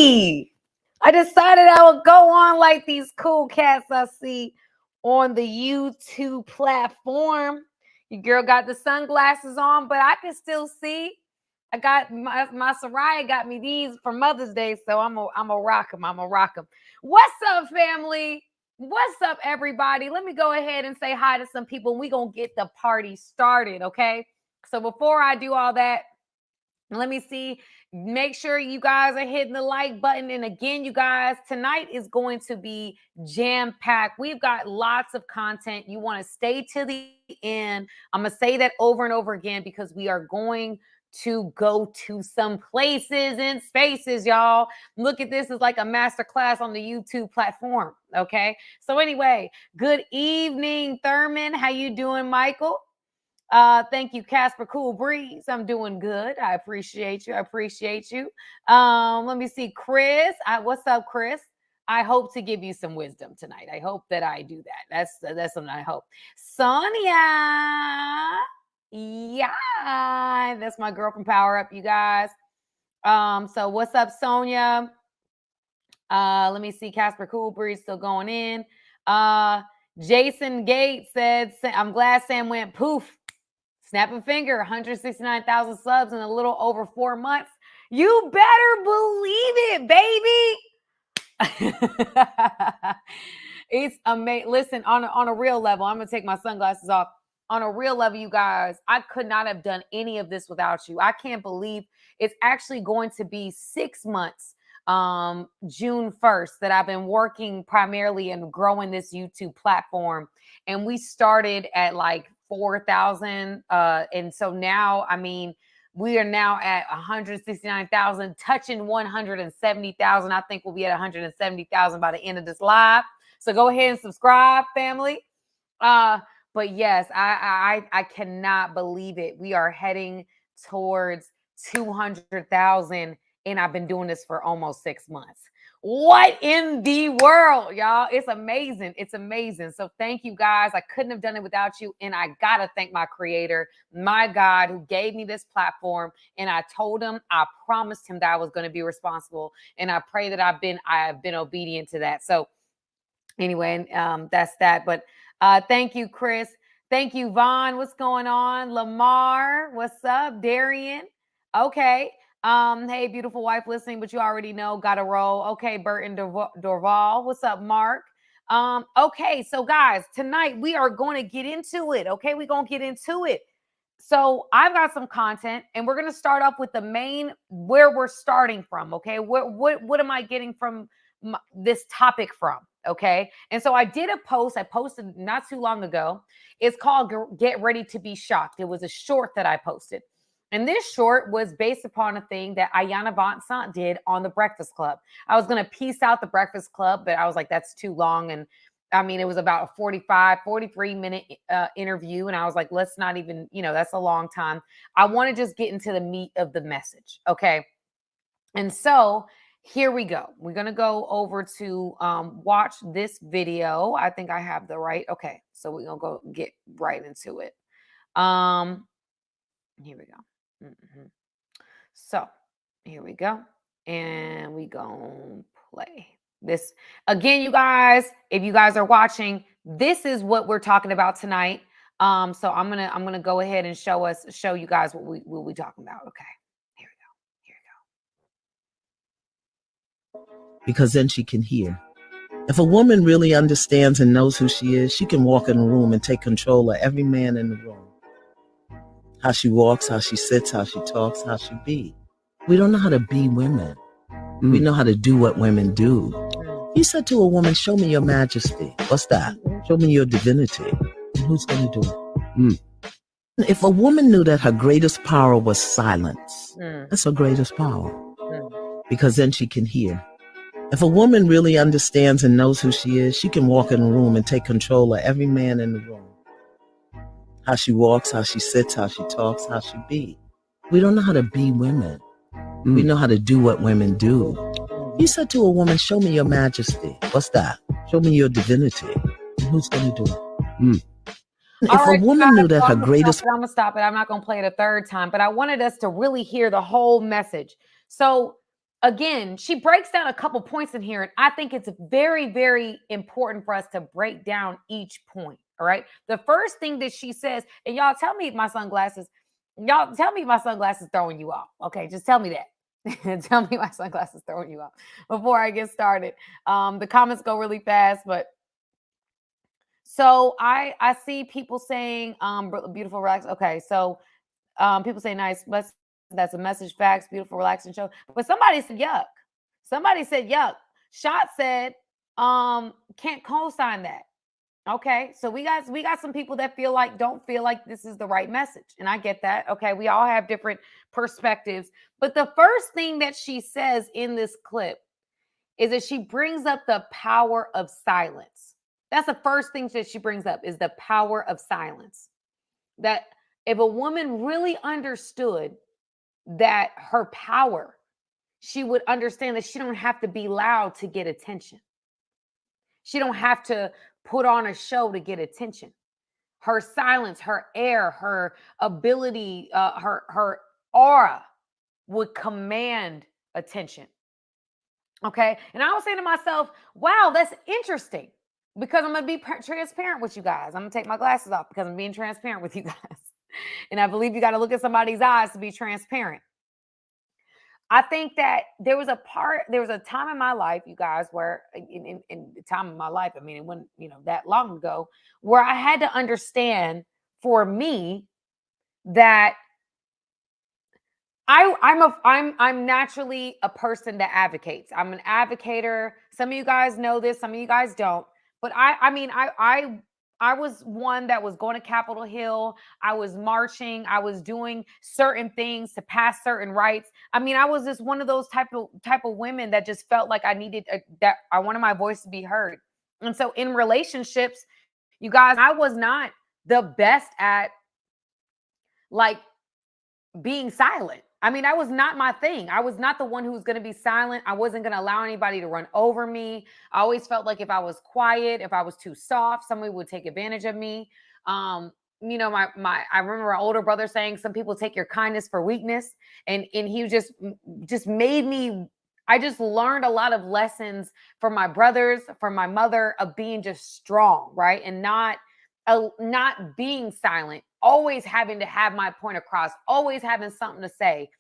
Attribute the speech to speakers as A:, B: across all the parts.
A: Hey, I decided I would go on like these cool cats I see on the YouTube platform. Your girl got the sunglasses on, but I can still see. I got my Soraya got me these for Mother's Day, so I'm a rock them. I'm a rock them. What's up, family? What's up, everybody? Let me go ahead and say hi to some people. We're going to get the party started, okay? So before I do all that, let me see. Make sure you guys are hitting the like button. And again, you guys, tonight is going to be jam-packed. We've got lots of content. You want to stay to the end. I'm going to say that over and over again because we are going to go to some places and spaces, y'all. Look at this as like a master class on the YouTube platform, okay? So anyway, good evening, Thurman. How you doing, Michael? Thank you, Casper Cool Breeze. I'm doing good. I appreciate you. I appreciate you. Let me see, Chris. What's up, Chris? I hope to give you some wisdom tonight. I hope that I do that. That's something I hope. Sonia. Yeah, that's my girl from Power Up, you guys. So what's up, Sonia? Let me see, Casper Cool Breeze still going in. Jason Gates said, I'm glad Sam went poof. Snap a finger, 169,000 subs in a little over 4 months. You better believe it, baby. It's amazing. Listen, on a real level, I'm going to take my sunglasses off. On a real level, you guys, I could not have done any of this without you. I can't believe it's actually going to be 6 months, June 1st, that I've been working primarily and growing this YouTube platform. And we started at like 4,000. And so now, I mean, we are now at 169,000, touching 170,000. I think we'll be at 170,000 by the end of this live. So go ahead and subscribe, family. But yes, I cannot believe it. We are heading towards 200,000, and I've been doing this for almost 6 months. What in the world, y'all? It's amazing. It's amazing. So thank you, guys. I couldn't have done it without you. And I got to thank my creator, my God, who gave me this platform. And I told him, I promised him that I was going to be responsible. And I pray that I have been obedient to that. So anyway, that's that. But thank you, Chris. Thank you, Vaughn. What's going on? Lamar, what's up? Darian. Okay. Hey, beautiful wife listening, but you already know, gotta roll. Okay, Burton Dorval. What's up, Mark? Okay, so guys, tonight we are going to get into it. Okay, we're going to get into it. So I've got some content, and we're going to start off with the main, where we're starting from. Okay, what am I getting from this topic from? Okay, and so I did a post. I posted not too long ago. It's called "Get Ready to Be Shocked." It was a short that I posted. And this short was based upon a thing that Ayanna Vanzant did on The Breakfast Club. I was going to piece out The Breakfast Club, but I was like, that's too long. And I mean, it was about a 43-minute interview. And I was like, let's not even, that's a long time. I want to just get into the meat of the message. Okay. And so here we go. We're going to go over to watch this video. I think I have the right. Okay. So we're going to go get right into it. Here we go. Mm-hmm. So here we go. And we gonna play this again, you guys. If you guys are watching, this is what we're talking about tonight. So I'm gonna go ahead and show you guys what we talking about. Okay, here we go.
B: Because then she can hear. If a woman really understands and knows who she is, she can walk in a room and take control of every man in the room. How she walks, how she sits, how she talks, how she be. We don't know how to be women. We know how to do what women do. He said to a woman, show me your majesty. What's that? Show me your divinity. And who's going to do it? If a woman knew that her greatest power was silence, that's her greatest power. Because then she can hear. If a woman really understands and knows who she is, she can walk in a room and take control of every man in the room. How she walks, how she sits, how she talks, how she be. We don't know how to be women. We know how to do what women do. He said to a woman, show me your majesty. What's that? Show me your divinity. And who's going to do it? If a woman knew that her greatest...
A: I'm going to stop it. I'm not going to play it a third time, but I wanted us to really hear the whole message. So again, she breaks down a couple points in here, and I think it's very, very important for us to break down each point. All right. The first thing that she says, and y'all tell me if my sunglasses, throwing you off. Okay, just tell me that. Tell me my sunglasses throwing you off before I get started. The comments go really fast, but so I see people saying beautiful relax. Okay, so people say nice, that's a message, facts, beautiful, relaxing show. But somebody said yuck. Somebody said yuck. Shot said, can't co-sign that. Okay, so we got some people that don't feel like this is the right message. And I get that. Okay, we all have different perspectives. But the first thing that she says in this clip is that she brings up the power of silence. That's the first thing that she brings up, is the power of silence. That if a woman really understood that her power, she would understand that she don't have to be loud to get attention. She don't have to put on a show to get attention. Her silence, her air, her ability, her aura would command attention. Okay. And I was saying to myself, wow, that's interesting, because I'm going to be transparent with you guys. I'm going to take my glasses off because I'm being transparent with you guys. And I believe you got to look at somebody's eyes to be transparent. I think that there was a time in my life, you guys, where in the time of my life, I mean, it wasn't, that long ago, where I had to understand, for me, that I'm naturally a person that advocates. I'm an advocator. Some of you guys know this, some of you guys don't. But I was one that was going to Capitol Hill. I was marching. I was doing certain things to pass certain rights. I mean, I was just one of those type of women that just felt like I needed that I wanted my voice to be heard. And so in relationships, you guys, I was not the best at like being silent. I mean, that was not my thing. I was not the one who was going to be silent. I wasn't going to allow anybody to run over me. I always felt like if I was quiet, if I was too soft, somebody would take advantage of me. I remember my older brother saying, some people take your kindness for weakness. And he just made me, I just learned a lot of lessons from my brothers, from my mother, of being just strong, right? And not being silent, always having to have my point across, always having something to say.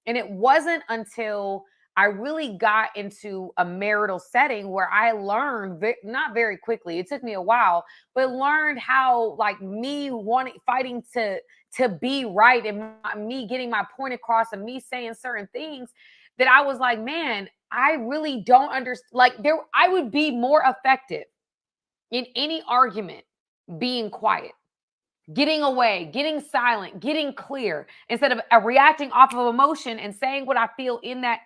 A: And it wasn't until I really got into a marital setting where I learned, not very quickly, it took me a while, but learned how, like, me fighting to be right, and me getting my point across, and me saying certain things, that I was like, man, I really don't understand. Like, I would be more effective in any argument being quiet, getting away, getting silent, getting clear, instead of reacting off of emotion and saying what I feel in that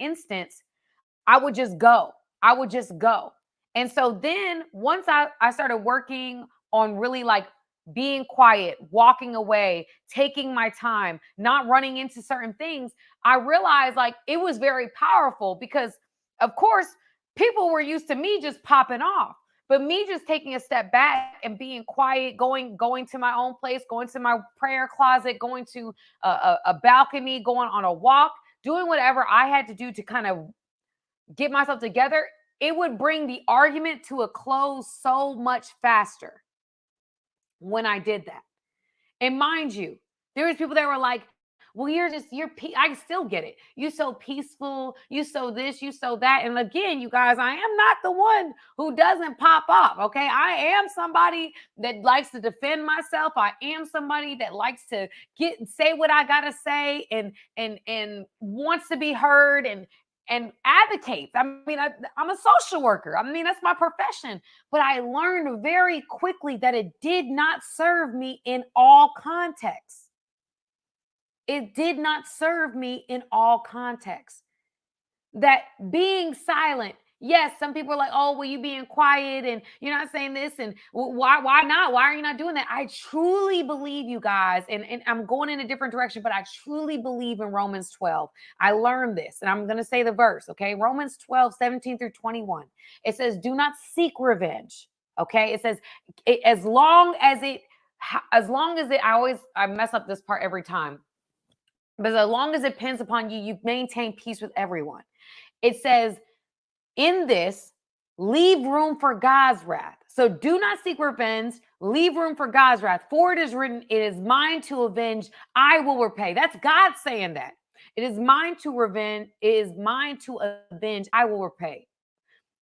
A: instance. I would just go. And so then once I started working on really like being quiet, walking away, taking my time, not running into certain things, I realized like it was very powerful, because of course people were used to me just popping off. But me just taking a step back and being quiet, going to my own place, going to my prayer closet, going to a balcony, going on a walk, doing whatever I had to do to kind of get myself together, it would bring the argument to a close so much faster when I did that. And mind you, there was people that were like, well, I still get it. You so peaceful, you so this, you so that. And again, you guys, I am not the one who doesn't pop off. Okay. I am somebody that likes to defend myself. I am somebody that likes to say what I gotta say, and wants to be heard, and advocates. I mean, I'm a social worker. I mean, that's my profession. But I learned very quickly that it did not serve me in all contexts. It did not serve me in all contexts. That being silent, yes, some people are like, oh, well, you being quiet and you're not saying this, and why not? Why are you not doing that? I truly believe, you guys, and I'm going in a different direction, but I truly believe in Romans 12. I learned this, and I'm going to say the verse, okay? Romans 12, 17 through 21. It says, do not seek revenge, okay? It says, as long as it, I mess up this part every time. But as long as it depends upon you, you maintain peace with everyone. It says, in this, leave room for God's wrath. So do not seek revenge, leave room for God's wrath. For it is written, it is mine to avenge, I will repay. That's God saying that. It is mine to revenge, it is mine to avenge, I will repay.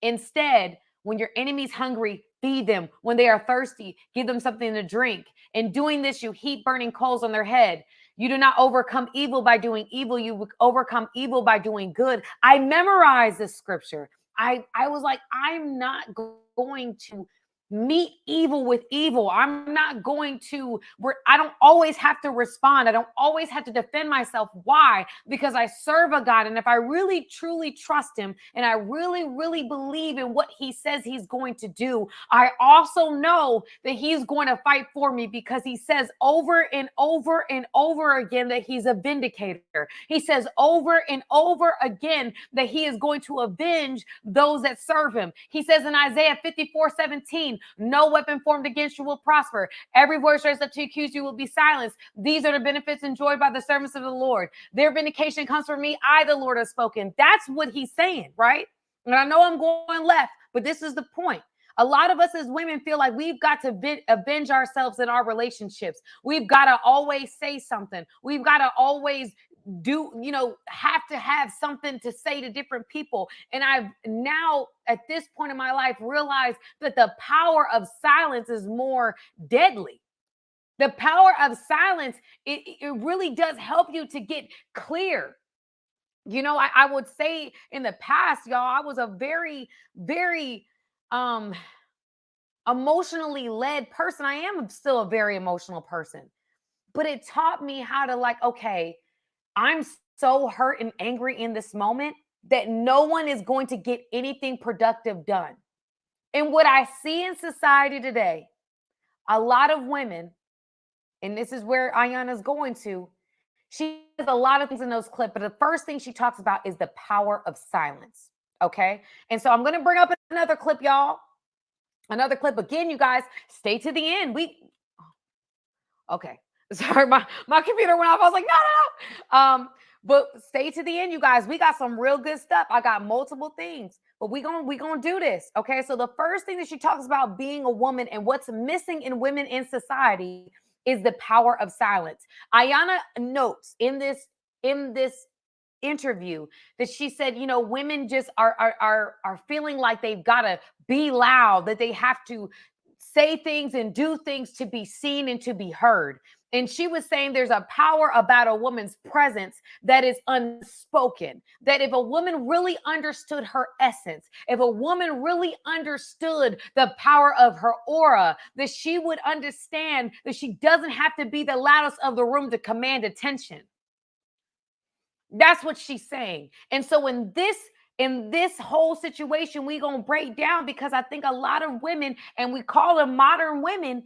A: Instead, when your enemy's hungry, feed them. When they are thirsty, give them something to drink. In doing this, you heap burning coals on their head. You do not overcome evil by doing evil. You overcome evil by doing good. I memorized this scripture. I was like, I'm not going to meet evil with evil. I'm not going to, I don't always have to respond. I don't always have to defend myself. Why? Because I serve a God. And if I really, truly trust him, and I really, really believe in what he says he's going to do, I also know that he's going to fight for me, because he says over and over and over again that he's a vindicator. He says over and over again that he is going to avenge those that serve him. He says in Isaiah 54:17, no weapon formed against you will prosper. Every voice raised up to accuse you will be silenced. These are the benefits enjoyed by the servants of the Lord. Their vindication comes from me. I, the Lord, have spoken. That's what he's saying, right? And I know I'm going left, but this is the point. A lot of us as women feel like we've got to avenge ourselves in our relationships. We've got to always say something. We've got to always have to have something to say to different people. And I've now, at this point in my life, realized that the power of silence is more deadly. The power of silence, it really does help you to get clear. I would say in the past, y'all, I was a very, very emotionally led person. I am still a very emotional person, but it taught me how to okay, I'm so hurt and angry in this moment that no one is going to get anything productive done. And what I see in society today, a lot of women, and this is where Ayanna's going to, she does a lot of things in those clips, but the first thing she talks about is the power of silence. Okay. And so I'm going to bring up another clip, y'all. Another clip again, you guys. Stay to the end. Okay. Sorry, my computer went off. I was like, no. But stay to the end, you guys. We got some real good stuff. I got multiple things, but we gonna do this. Okay. So the first thing that she talks about being a woman and what's missing in women in society is the power of silence. Ayanna notes in this interview that she said, women just are feeling like they've got to be loud, that they have to say things and do things to be seen and to be heard. And she was saying there's a power about a woman's presence that is unspoken, that if a woman really understood her essence, if a woman really understood the power of her aura, that she would understand that she doesn't have to be the loudest of the room to command attention. That's what she's saying. And so in this whole situation, we gonna break down, because I think a lot of women, and we call them modern women,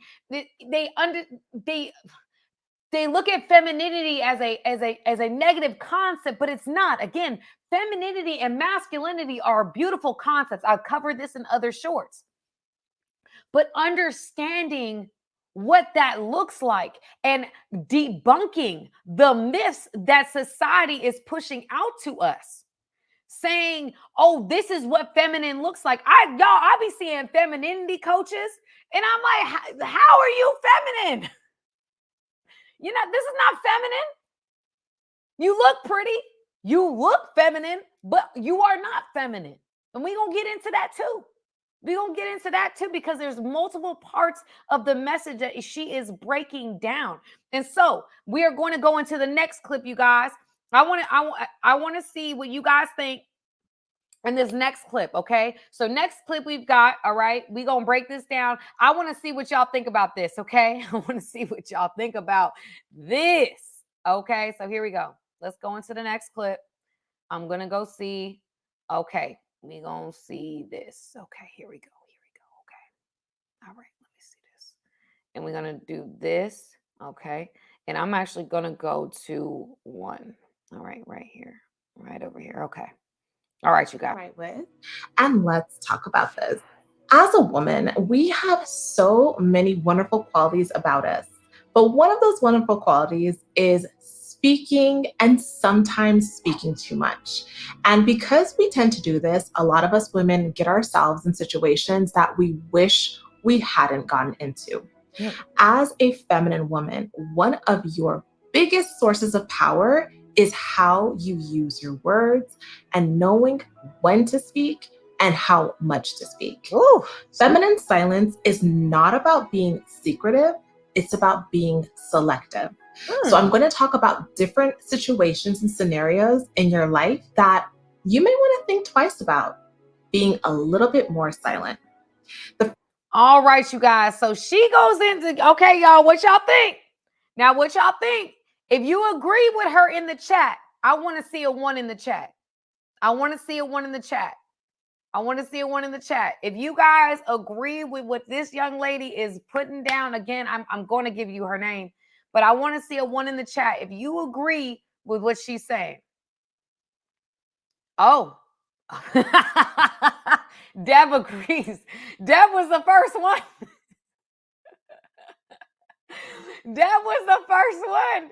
A: they look at femininity as a negative concept, but it's not. Again, femininity and masculinity are beautiful concepts. I've covered this in other shorts. But understanding what that looks like and debunking the myths that society is pushing out to us, saying, oh, this is what feminine looks like. I be seeing femininity coaches, and I'm like, how are you feminine? This is not feminine. You look pretty, you look feminine, but you are not feminine. And we're going to get into that too. We're going to get into that too, because there's multiple parts of the message that she is breaking down. And so we are going to go into the next clip, you guys. I want to see what you guys think in this next clip, okay? So next clip we've got, all right, we're going to break this down. I want to see what y'all think about this, okay? I want to see what y'all think about this, okay? So here we go. Let's go into the next clip. I'm going to go see, okay, we're going to see this. Okay, here we go, okay. All right, let me see this. And we're going to do this, okay? And I'm actually going to go to one, all right, right here, right over here, okay. All right, you guys.
C: Right with. And let's talk about this. As a woman, we have so many wonderful qualities about us. But one of those wonderful qualities is speaking and sometimes speaking too much. And because we tend to do this, a lot of us women get ourselves in situations that we wish we hadn't gotten into.
A: Yep.
C: As a feminine woman, one of your biggest sources of power is how you use your words and knowing when to speak and how much to speak.
A: Ooh.
C: Feminine silence is not about being secretive, it's about being selective. So I'm going to talk about different situations and scenarios in your life that you may want to think twice about being a little bit more silent.
A: All right, you guys. So she goes into, okay, y'all, what y'all think? Now, what y'all think? If you agree with her in the chat, I want to see a 1 in the chat. I want to see a 1 in the chat. I want to see a 1 in the chat. If you guys agree with what this young lady is putting down, again, I'm going to give you her name, but I want to see a 1 in the chat. If you agree with what she's saying. Oh. Deb agrees. Deb was the first one. Deb was the first one.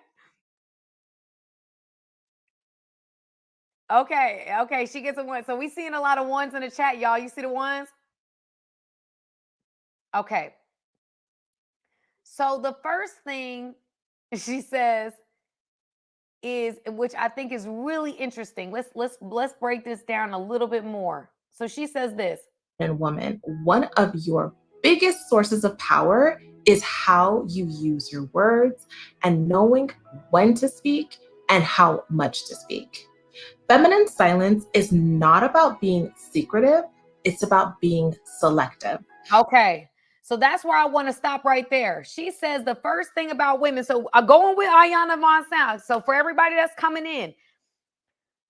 A: Okay, she gets a 1. So we seeing a lot of 1s in the chat, y'all. You see the 1s? Okay. So the first thing she says is, which I think is really interesting. Let's break this down a little bit more. So she says this.
C: And woman, one of your biggest sources of power is how you use your words and knowing when to speak and how much to speak. Feminine silence is not about being secretive, it's about being selective.
A: Okay. So that's where I want to stop right there. She says the first thing about women. So going with Ayanna Vanzant. So for everybody that's coming in,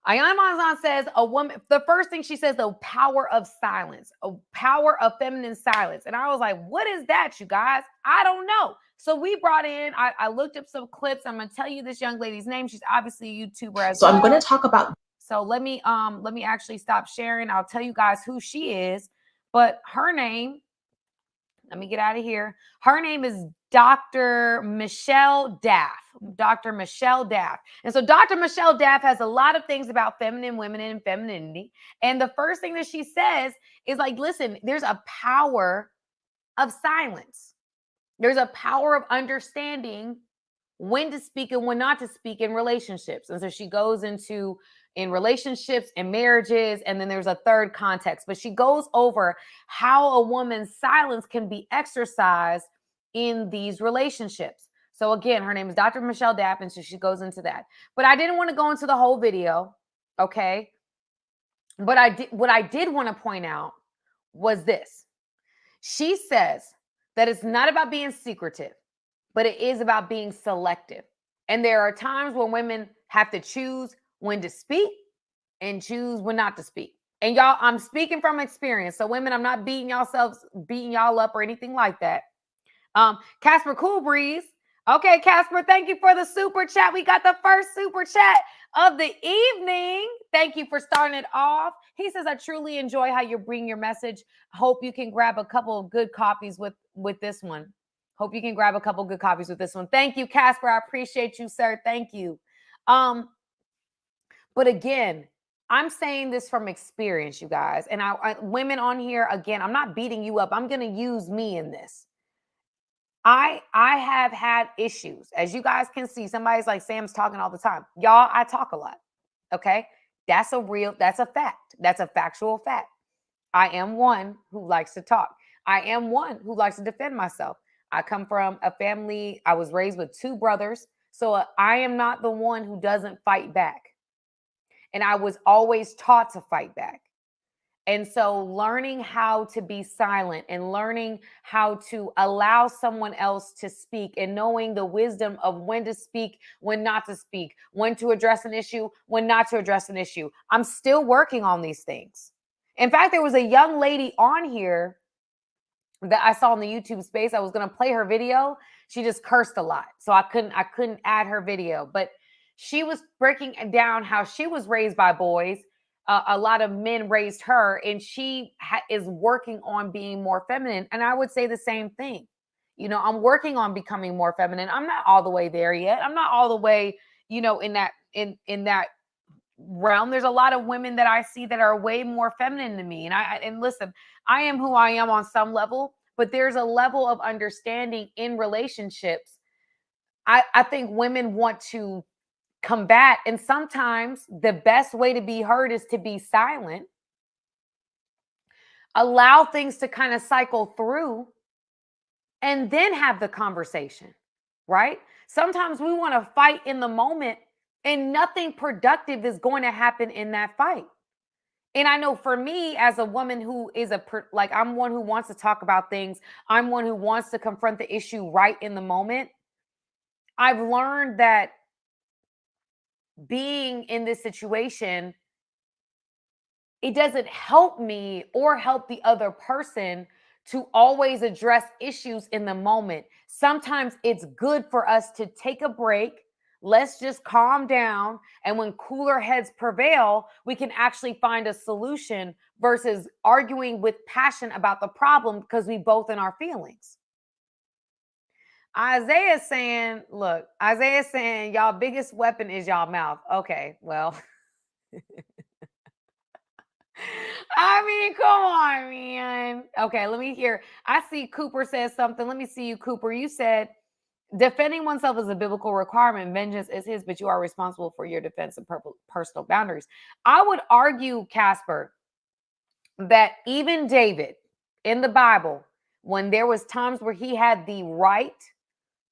A: Ayanna Vanzant says a woman, the first thing she says, the power of silence, a power of feminine silence. And I was like, what is that, you guys? I don't know. So we brought in, I looked up some clips. I'm going to tell you this young lady's name. She's obviously a YouTuber as well.
C: So I'm going to talk about.
A: So let me actually stop sharing. I'll tell you guys who she is, but her name, let me get out of here. Her name is Dr. Michelle Daff. Dr. Michelle Daff. And so Dr. Michelle Daff has a lot of things about feminine women and femininity. And the first thing that she says is like, listen, there's a power of silence. There's a power of understanding when to speak and when not to speak in relationships. And so she goes into in relationships and marriages, and then there's a third context, but she goes over how a woman's silence can be exercised in these relationships. So again, her name is Dr. Michelle Dapp, and so she goes into that. But I didn't want to go into the whole video, okay? But what I did want to point out was this. She says that it's not about being secretive, but it is about being selective. And there are times when women have to choose when to speak and choose when not to speak. And y'all, I'm speaking from experience. So women, I'm not beating y'all up or anything like that. Casper Cool Breeze. Okay, Casper, thank you for the super chat. We got the first super chat of the evening. Thank you for starting it off. He says, I truly enjoy how you bring your message. Hope you can grab a couple of good copies with this one. Hope you can grab a couple good copies with this one. Thank you, Casper. I appreciate you, sir. Thank you. But again, I'm saying this from experience, you guys. And women on here, again, I'm not beating you up. I'm going to use me in this. I have had issues. As you guys can see, somebody's like, Sam's talking all the time. Y'all, I talk a lot. Okay? That's a fact. That's a factual fact. I am one who likes to talk. I am one who likes to defend myself. I come from a family, I was raised with 2 brothers. So I am not the one who doesn't fight back. And I was always taught to fight back. And so learning how to be silent and learning how to allow someone else to speak and knowing the wisdom of when to speak, when not to speak, when to address an issue, when not to address an issue. I'm still working on these things. In fact, there was a young lady on here that I saw in the YouTube space. I was going to play her video. She just cursed a lot. So I couldn't add her video, but she was breaking down how she was raised by boys. A lot of men raised her, and she is working on being more feminine. And I would say the same thing. You know, I'm working on becoming more feminine. I'm not all the way there yet. I'm not all the way you know, in that realm. There's a lot of women that I see that are way more feminine than me. And listen, I am who I am on some level, but there's a level of understanding in relationships. I think women want to combat, and sometimes the best way to be heard is to be silent, allow things to kind of cycle through, and then have the conversation, right? Sometimes we want to fight in the moment, and nothing productive is going to happen in that fight. And I know for me, as a woman who is like, I'm one who wants to talk about things, I'm one who wants to confront the issue right in the moment. I've learned that being in this situation, it doesn't help me or help the other person to always address issues in the moment. Sometimes it's good for us to take a break. Let's just calm down. And when cooler heads prevail, we can actually find a solution versus arguing with passion about the problem because we both in our feelings. Isaiah's saying, look, Isaiah's saying, y'all biggest weapon is y'all mouth. Okay, well. I mean, come on, man. Okay, let me hear. I see Cooper says something. Let me see you, Cooper. You said defending oneself is a biblical requirement. Vengeance is his, but you are responsible for your defense and personal boundaries. I would argue, Casper, that even David in the Bible, when there was times where he had the right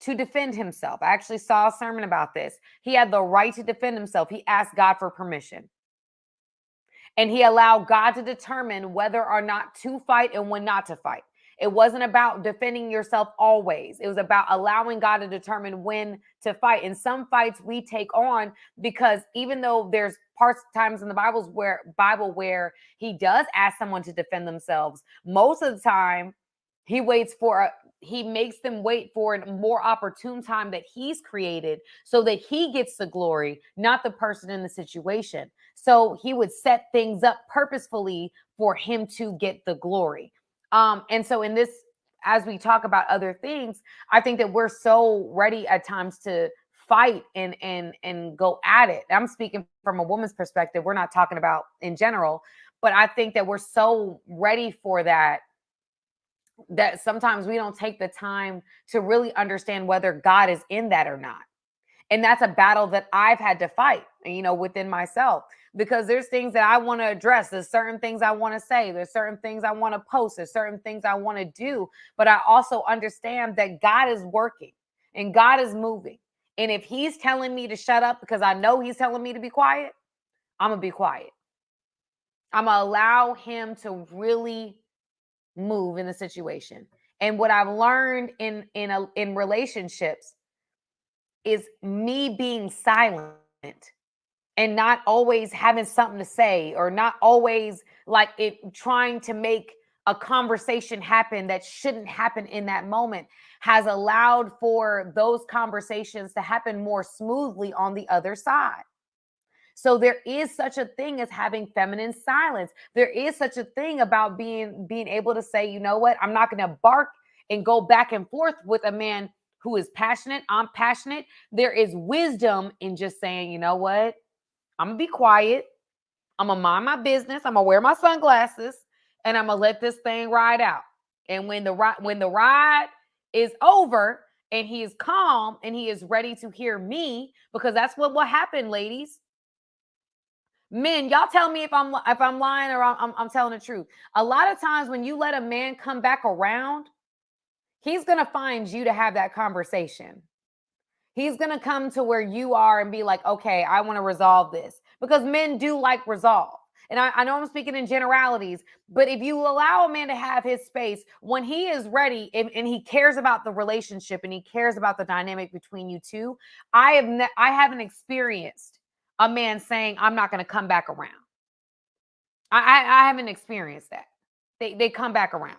A: to defend himself, I actually saw a sermon about this. He had the right to defend himself. He asked God for permission. And he allowed God to determine whether or not to fight and when not to fight. It wasn't about defending yourself always. It was about allowing God to determine when to fight. And some fights we take on because even though there's times in the Bible where he does ask someone to defend themselves, most of the time he makes them wait for a more opportune time that he's created so that he gets the glory, not the person in the situation. So he would set things up purposefully for him to get the glory. And so in this, as we talk about other things, I think that we're so ready at times to fight and go at it. I'm speaking from a woman's perspective. We're not talking about in general, but I think that we're so ready for that sometimes we don't take the time to really understand whether God is in that or not. And that's a battle that I've had to fight, within myself, because there's things that I want to address. There's certain things I want to say. There's certain things I want to post. There's certain things I want to do. But I also understand that God is working and God is moving. And if he's telling me to shut up because I know he's telling me to be quiet, I'm going to be quiet. I'm going to allow him to really move in the situation. And what I've learned in relationships is me being silent and not always having something to say, or not always like it trying to make a conversation happen that shouldn't happen in that moment, has allowed for those conversations to happen more smoothly on the other side. So there is such a thing as having feminine silence. There is such a thing about being able to say, you know what, I'm not going to bark and go back and forth with a man who is passionate. I'm passionate. There is wisdom in just saying, you know what, I'm going to be quiet. I'm going to mind my business. I'm going to wear my sunglasses and I'm going to let this thing ride out. And when the ride is over and he is calm and he is ready to hear me, because that's what will happen, ladies. Men, y'all tell me if I'm lying or I'm telling the truth. A lot of times when you let a man come back around, he's going to find you to have that conversation. He's going to come to where you are and be like, okay, I want to resolve this, because men do like resolve. And I know I'm speaking in generalities, but if you allow a man to have his space, when he is ready and he cares about the relationship and he cares about the dynamic between you two, I haven't experienced a man saying, I'm not going to come back around. I haven't experienced that. They come back around.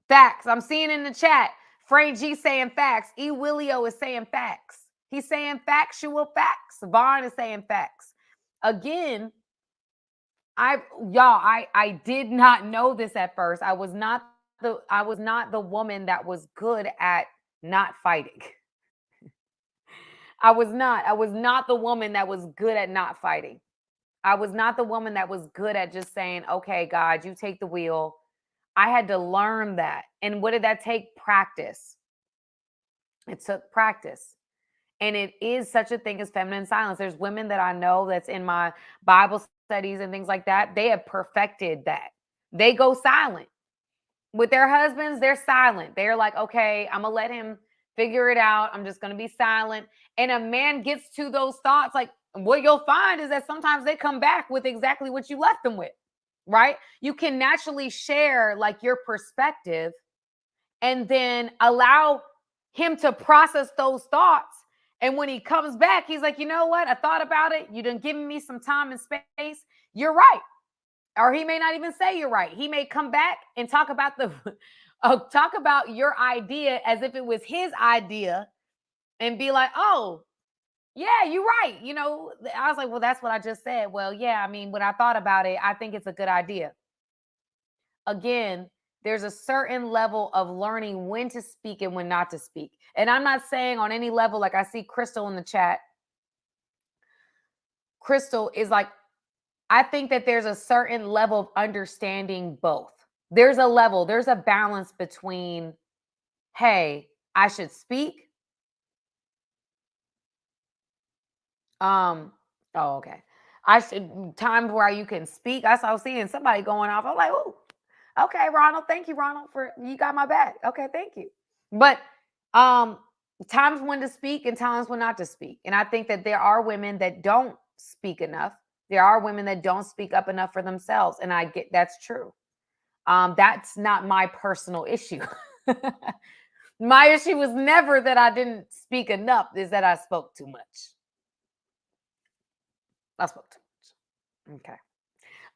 A: Facts. I'm seeing in the chat, Frey G saying facts. E. Willio is saying facts. He's saying factual facts. Vaughn is saying facts. Again, I did not know this at first. I was not the woman that was good at not fighting. I was not. I was not the woman that was good at not fighting. I was not the woman that was good at just saying, okay, God, you take the wheel. I had to learn that. And what did that take? Practice. It took practice. And it is such a thing as feminine silence. There's women that I know that's in my Bible studies and things like that. They have perfected that. They go silent. With their husbands, they're silent. They're like, okay, I'm going to let him figure it out. I'm just going to be silent. And a man gets to those thoughts. Like, what you'll find is that sometimes they come back with exactly what you left them with, right? You can naturally share like your perspective and then allow him to process those thoughts. And when he comes back, he's like, you know what? I thought about it. You done given me some time and space. You're right. Or he may not even say you're right. He may come back and talk about talk about your idea as if it was his idea and be like, oh, yeah, you're right. You know, I was like, well, that's what I just said. Well, yeah, I mean, when I thought about it, I think it's a good idea. Again, there's a certain level of learning when to speak and when not to speak. And I'm not saying on any level, like I see Crystal in the chat. Crystal is like, I think that there's a certain level of understanding both. There's a level, there's a balance between, hey, I should speak. Oh, okay. I should times where you can speak. I saw seeing somebody going off. I'm like, oh, okay, Ronald. Thank you, Ronald, for you got my back. Okay, thank you. But times when to speak and times when not to speak. And I think that there are women that don't speak enough. There are women that don't speak up enough for themselves. And I get that's true. That's not my personal issue. My issue was never that I didn't speak enough, is that I spoke too much. I spoke too much. Okay.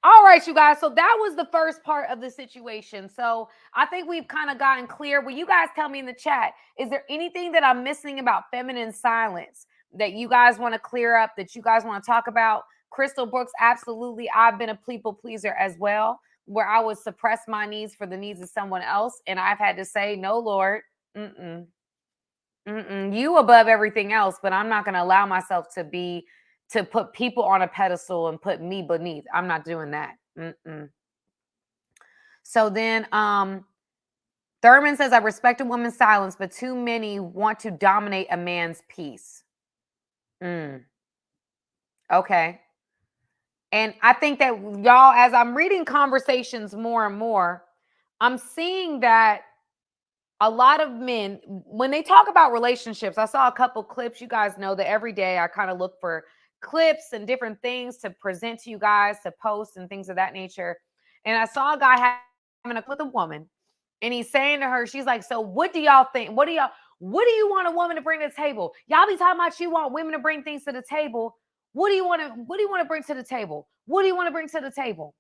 A: All right, you guys. So that was the first part of the situation. So I think we've kind of gotten clear. Will you guys tell me in the chat, is there anything that I'm missing about feminine silence that you guys want to clear up, that you guys want to talk about? Crystal Brooks, absolutely. I've been a people pleaser as well, where I would suppress my needs for the needs of someone else. And I've had to say, no, Lord, you above everything else, but I'm not going to allow myself to put people on a pedestal and put me beneath. I'm not doing that. So then Thurman says, I respect a woman's silence, but too many want to dominate a man's peace. Okay. And I think that y'all, as I'm reading conversations more and more, I'm seeing that a lot of men, when they talk about relationships, I saw a couple clips. You guys know that every day I kind of look for clips and different things to present to you guys, to post and things of that nature. And I saw a guy having a with a woman, and he's saying to her, she's like, so what do y'all think? What do you want a woman to bring to the table? Y'all be talking about you want women to bring things to the table. What do you want to bring to the table? What do you want to bring to the table?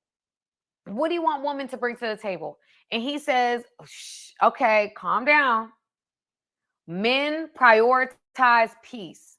A: What do you want women to bring to the table? And he says, okay, calm down. Men prioritize peace.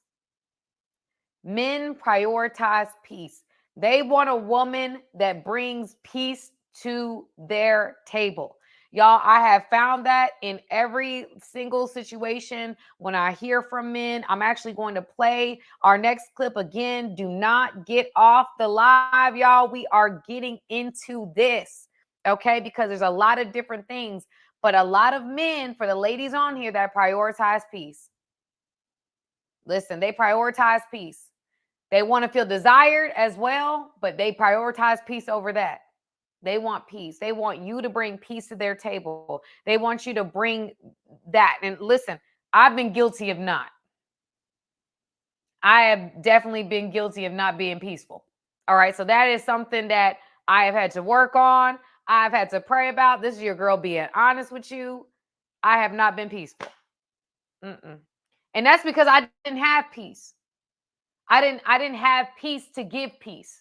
A: Men prioritize peace. They want a woman that brings peace to their table. Y'all, I have found that in every single situation when I hear from men. I'm actually going to play our next clip again. Do not get off the live, y'all. We are getting into this, okay? Because there's a lot of different things, but a lot of men, for the ladies on here, that prioritize peace. Listen, they prioritize peace. They want to feel desired as well, but they prioritize peace over that. They want peace. They want you to bring peace to their table. They want you to bring that. And listen, I've been guilty of not. I have definitely been guilty of not being peaceful. All right. So that is something that I have had to work on. I've had to pray about. This is your girl being honest with you. I have not been peaceful. And that's because I didn't have peace. I didn't have peace to give peace.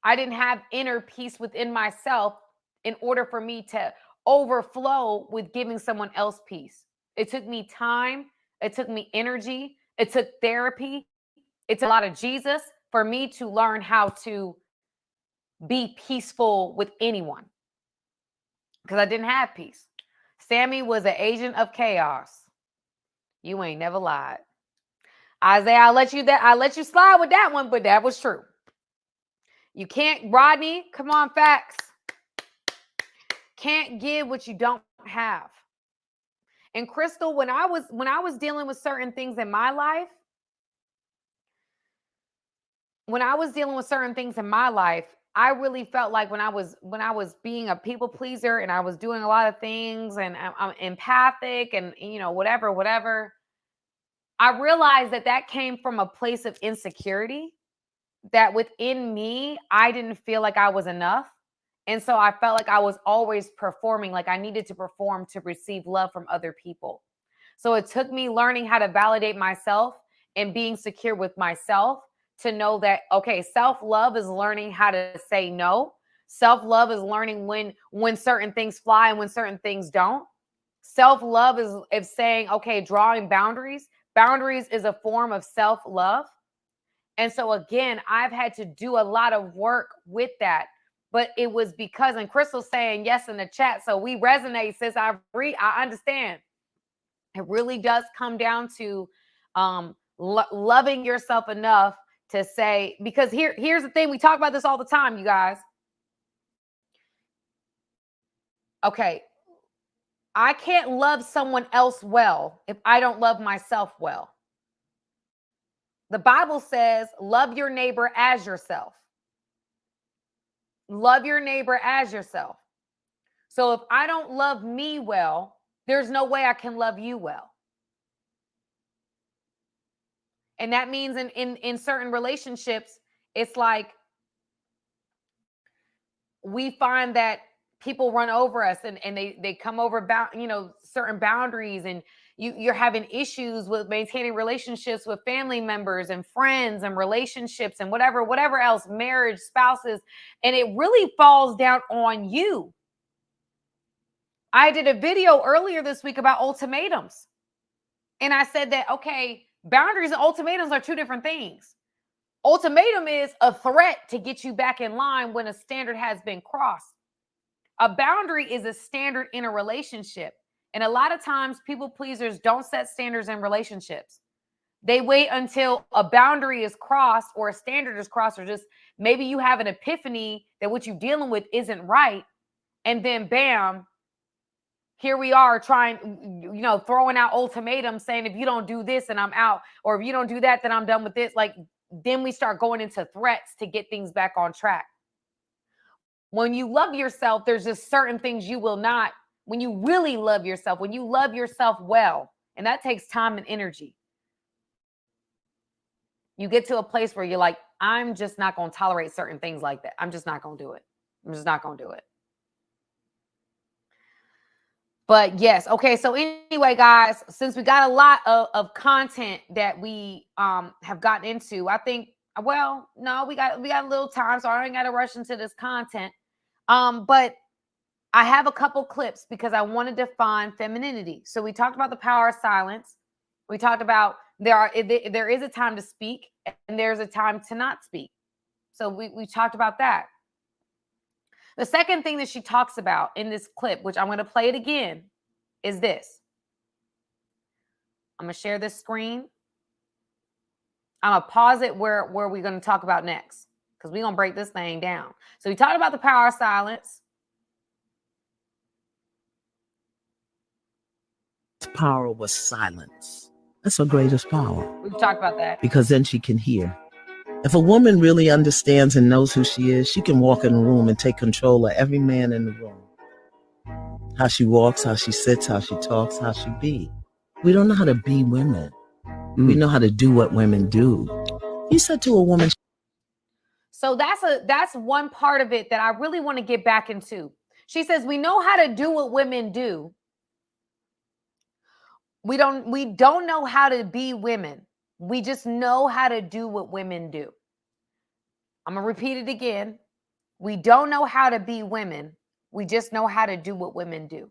A: I didn't have inner peace within myself in order for me to overflow with giving someone else peace. It took me time. It took me energy. It took therapy. It took a lot of Jesus for me to learn how to be peaceful with anyone, because I didn't have peace. Sammy was an agent of chaos. You ain't never lied. Isaiah, I let you slide with that one, but that was true. You can't, Rodney, come on, facts. Can't give what you don't have. And Crystal, when I was dealing with certain things in my life, I really felt like when I was being a people pleaser and I was doing a lot of things and I'm empathic and whatever, I realized that came from a place of insecurity, that within me, I didn't feel like I was enough. And so I felt like I was always performing, like I needed to perform to receive love from other people. So it took me learning how to validate myself and being secure with myself to know that, okay, self-love is learning how to say no. Self-love is learning when certain things fly and when certain things don't. Self-love is saying, okay, drawing boundaries. Boundaries is a form of self-love. And so again, I've had to do a lot of work with that. But it was because, and Crystal's saying yes in the chat, so we resonate, sis. I understand. It really does come down to loving yourself enough to say, because here's the thing, we talk about this all the time, you guys. Okay, I can't love someone else well if I don't love myself well. The Bible says, love your neighbor as yourself. Love your neighbor as yourself. So if I don't love me well, there's no way I can love you well. And that means in certain relationships, it's like we find that people run over us and they come over certain boundaries, and you're having issues with maintaining relationships with family members and friends and relationships and whatever else, marriage, spouses, and it really falls down on you. I did a video earlier this week about ultimatums. And I said that, okay, boundaries and ultimatums are two different things. Ultimatum is a threat to get you back in line when a standard has been crossed. A boundary is a standard in a relationship. And a lot of times people pleasers don't set standards in relationships. They wait until a boundary is crossed or a standard is crossed, or just maybe you have an epiphany that what you're dealing with isn't right. And then bam, here we are trying, throwing out ultimatums saying, if you don't do this, then I'm out. Or if you don't do that, then I'm done with this. Like, then we start going into threats to get things back on track. When you love yourself, there's just certain things you will not, when you really love yourself, when you love yourself well, and that takes time and energy. You get to a place where you're like, I'm just not going to tolerate certain things like that. I'm just not going to do it. I'm just not going to do it. But yes, okay. So anyway, guys, since we got a lot of content that we have gotten into, I think, well, no, we got a little time, so I ain't got to rush into this content. But I have a couple clips because I want to define femininity. So we talked about the power of silence. We talked about there is a time to speak and there's a time to not speak. So we talked about that. The second thing that she talks about in this clip, which I'm going to play it again, is this. I'm going to share this screen. I'm going to pause it where we're going to talk about next, because we're going to break this thing down. So we talked about the power of silence.
B: Power was silence. That's her greatest power.
A: We've talked about that.
B: Because then she can hear. If a woman really understands and knows who she is, she can walk in a room and take control of every man in the room. How she walks, how she sits, how she talks, how she be. We don't know how to be women. We know how to do what women do. You said to a woman.
A: So that's one part of it that I really want to get back into. She says, we know how to do what women do. We don't know how to be women. We just know how to do what women do. I'm going to repeat it again. We don't know how to be women. We just know how to do what women do.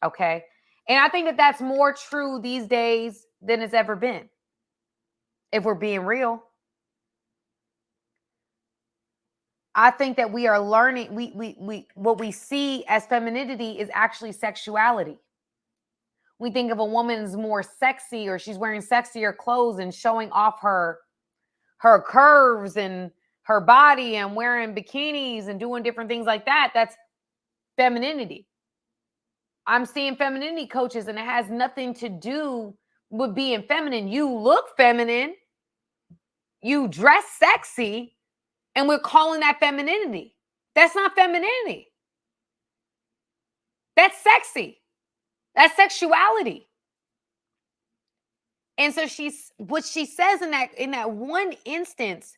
A: Okay? And I think that that's more true these days than it's ever been, if we're being real. I think that we are learning, we what we see as femininity is actually sexuality. We think of a woman as more sexy, or she's wearing sexier clothes and showing off her curves and her body and wearing bikinis and doing different things like that. That's femininity. I'm seeing femininity coaches, and it has nothing to do with being feminine. You look feminine, you dress sexy, and we're calling that femininity. That's not femininity. That's sexy. That's sexuality. And so what she says in that one instance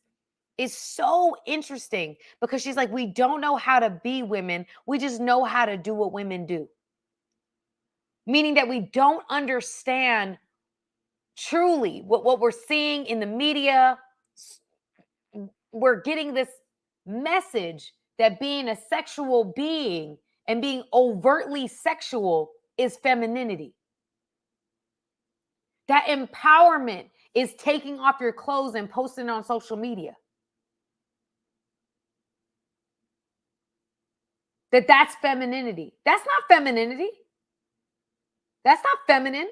A: is so interesting, because she's like, we don't know how to be women. We just know how to do what women do. Meaning that we don't understand truly what we're seeing in the media. We're getting this message that being a sexual being and being overtly sexual is femininity. That empowerment is taking off your clothes and posting it on social media. That's femininity. That's not femininity. That's not feminine.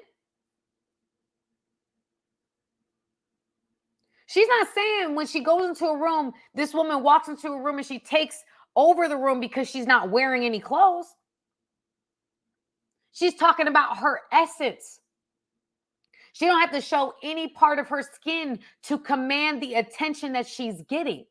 A: She's not saying when she goes into a room, this woman walks into a room and she takes over the room because she's not wearing any clothes. She's talking about her essence. She don't have to show any part of her skin to command the attention that she's getting.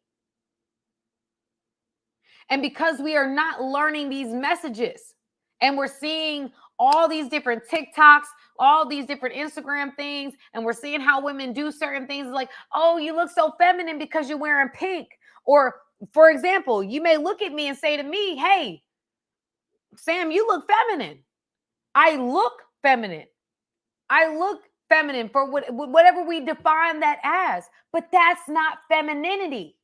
A: And because we are not learning these messages, and we're seeing all these different TikToks, all these different Instagram things, and we're seeing how women do certain things, like, oh, you look so feminine because you're wearing pink. Or, for example, you may look at me and say to me, hey, Sam, you look feminine. I look feminine. I look feminine for whatever we define that as. But that's not femininity.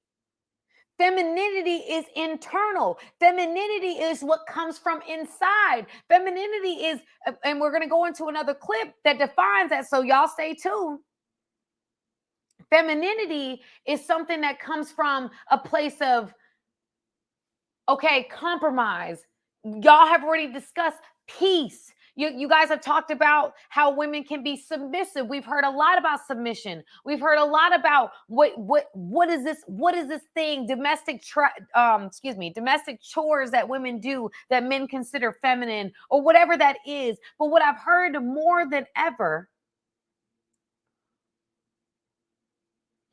A: Femininity is internal. Femininity is what comes from inside. Femininity is, and we're going to go into another clip that defines that, so y'all stay tuned. Femininity is something that comes from a place of, okay, compromise. Y'all have already discussed peace. You guys have talked about how women can be submissive. We've heard a lot about submission. We've heard a lot about what is this thing, domestic chores that women do that men consider feminine, or whatever that is. But what I've heard more than ever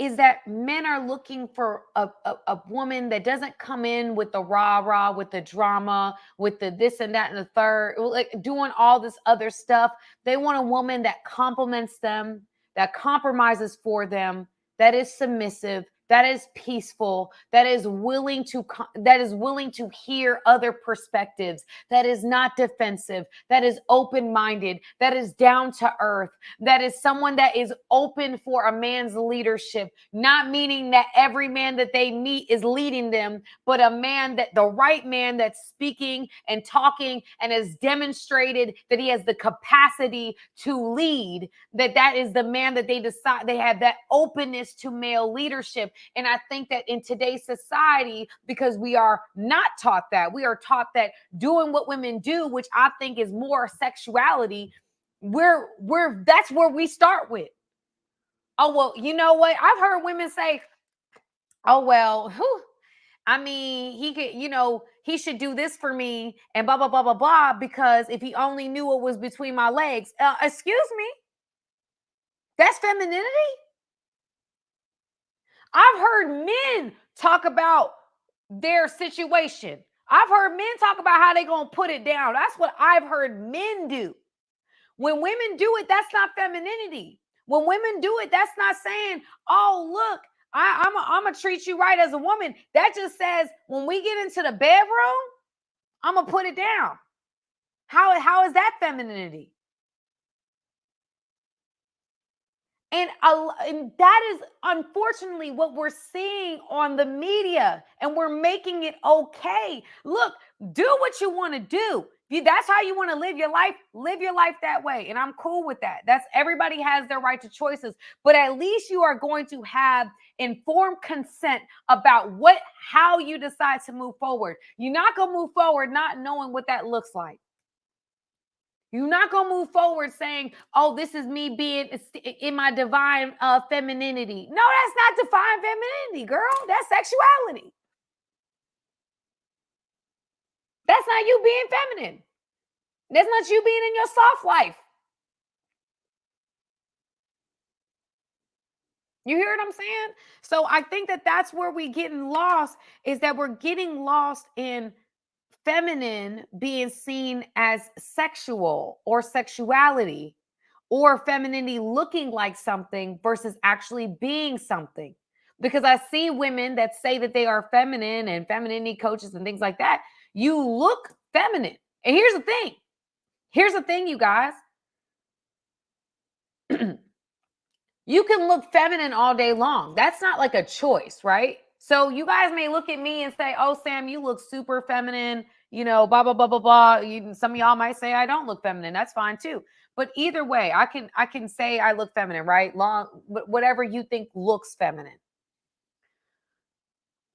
A: is that men are looking for a woman that doesn't come in with the rah-rah, with the drama, with the this and that and the third, like doing all this other stuff. They want a woman that compliments them, that compromises for them, that is submissive, that is peaceful, that is willing to hear other perspectives, that is not defensive, that is open-minded, that is down to earth, that is someone that is open for a man's leadership, not meaning that every man that they meet is leading them, but the right man that's speaking and talking and has demonstrated that he has the capacity to lead, that is the man that they decide they have that openness to male leadership. And I think that in today's society, because we are not taught that, we are taught that doing what women do, which I think is more sexuality, that's where we start with. Oh, well, you know what? I've heard women say, oh, well, I mean, he could, he should do this for me and blah, blah, blah, blah, blah, because if he only knew what was between my legs. Excuse me? That's femininity? I've heard men talk about their situation. I've heard men talk about how they're going to put it down. That's what I've heard men do. When women do it, that's not femininity. When women do it, that's not saying, oh, look, I'm going to treat you right as a woman. That just says when we get into the bedroom, I'm going to put it down. How is that femininity? And that is unfortunately what we're seeing on the media, and we're making it okay. Look, do what you want to do. If that's how you want to live your life that way. And I'm cool with that. Everybody has their right to choices, but at least you are going to have informed consent about how you decide to move forward. You're not going to move forward not knowing what that looks like. You're not going to move forward saying, oh, this is me being in my divine femininity. No, that's not divine femininity, girl. That's sexuality. That's not you being feminine. That's not you being in your soft life. You hear what I'm saying? So I think that that's where we getting lost, is that we're getting lost in feminine being seen as sexual or sexuality, or femininity looking like something versus actually being something. Because I see women that say that they are feminine and femininity coaches and things like that. You look feminine. And here's the thing. Here's the thing, you guys. You can look feminine all day long. That's not like a choice, right? So you guys may look at me and say, oh, Sam, you look super feminine, you know, blah, blah, blah, blah, blah. Some of y'all might say I don't look feminine. That's fine too. But either way, I can say I look feminine, right? Whatever you think looks feminine.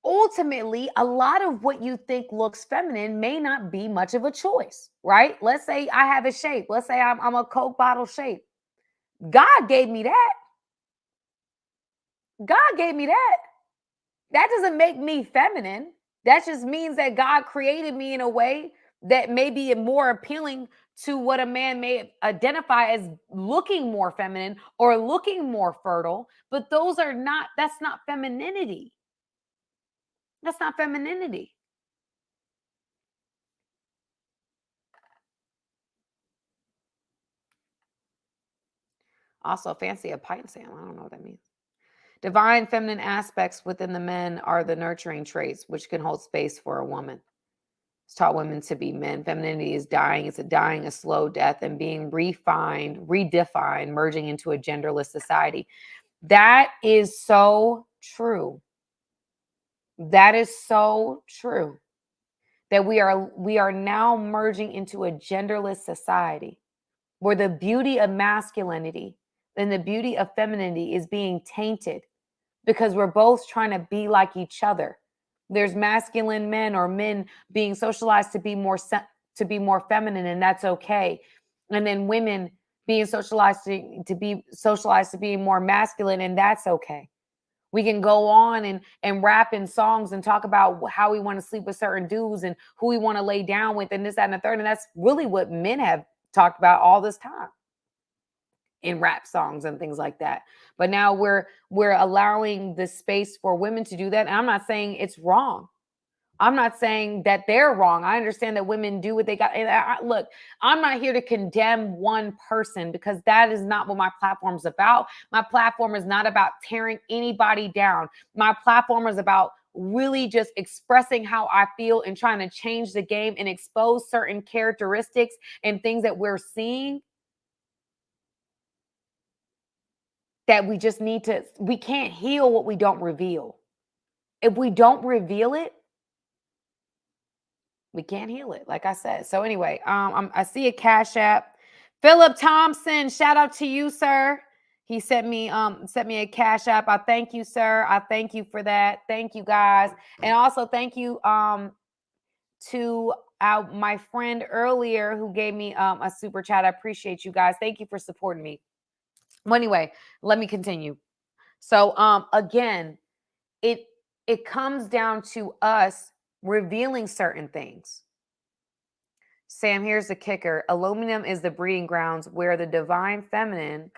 A: Ultimately, a lot of what you think looks feminine may not be much of a choice, right? Let's say I have a shape. Let's say I'm a Coke bottle shape. God gave me that. God gave me that. That doesn't make me feminine. That just means that God created me in a way that may be more appealing to what a man may identify as looking more feminine or looking more fertile. But that's not femininity. That's not femininity. Also, fancy a pint Sam. I don't know what that means. Divine feminine aspects within the men are the nurturing traits, which can hold space for a woman. It's taught women to be men. Femininity is dying. It's a slow death, and being redefined, merging into a genderless society. That is so true. That is so true. That we are now merging into a genderless society where the beauty of masculinity and the beauty of femininity is being tainted because we're both trying to be like each other. There's masculine men or men being socialized to be more feminine, and that's okay. And then women being socialized to be more masculine, and that's okay. We can go on and rap in songs and talk about how we want to sleep with certain dudes and who we want to lay down with and this, that, and the third. And that's really what men have talked about all this time in rap songs and things like that. But now we're allowing the space for women to do that. And I'm not saying it's wrong. I'm not saying that they're wrong. I understand that women do what they got. And look, I'm not here to condemn one person because that is not what my platform is about. My platform is not about tearing anybody down. My platform is about really just expressing how I feel and trying to change the game and expose certain characteristics and things that we're seeing that we can't heal what we don't reveal. If we don't reveal it, we can't heal it, like I said. So anyway, I see a Cash App. Philip Thompson, shout out to you, sir. He sent me a Cash App. I thank you, sir. I thank you for that. Thank you, guys. And also thank you to my friend earlier who gave me a super chat. I appreciate you guys. Thank you for supporting me. Well, anyway, let me continue. So again, it comes down to us revealing certain things. Sam, here's the kicker. Aluminum is the breeding grounds where the divine feminine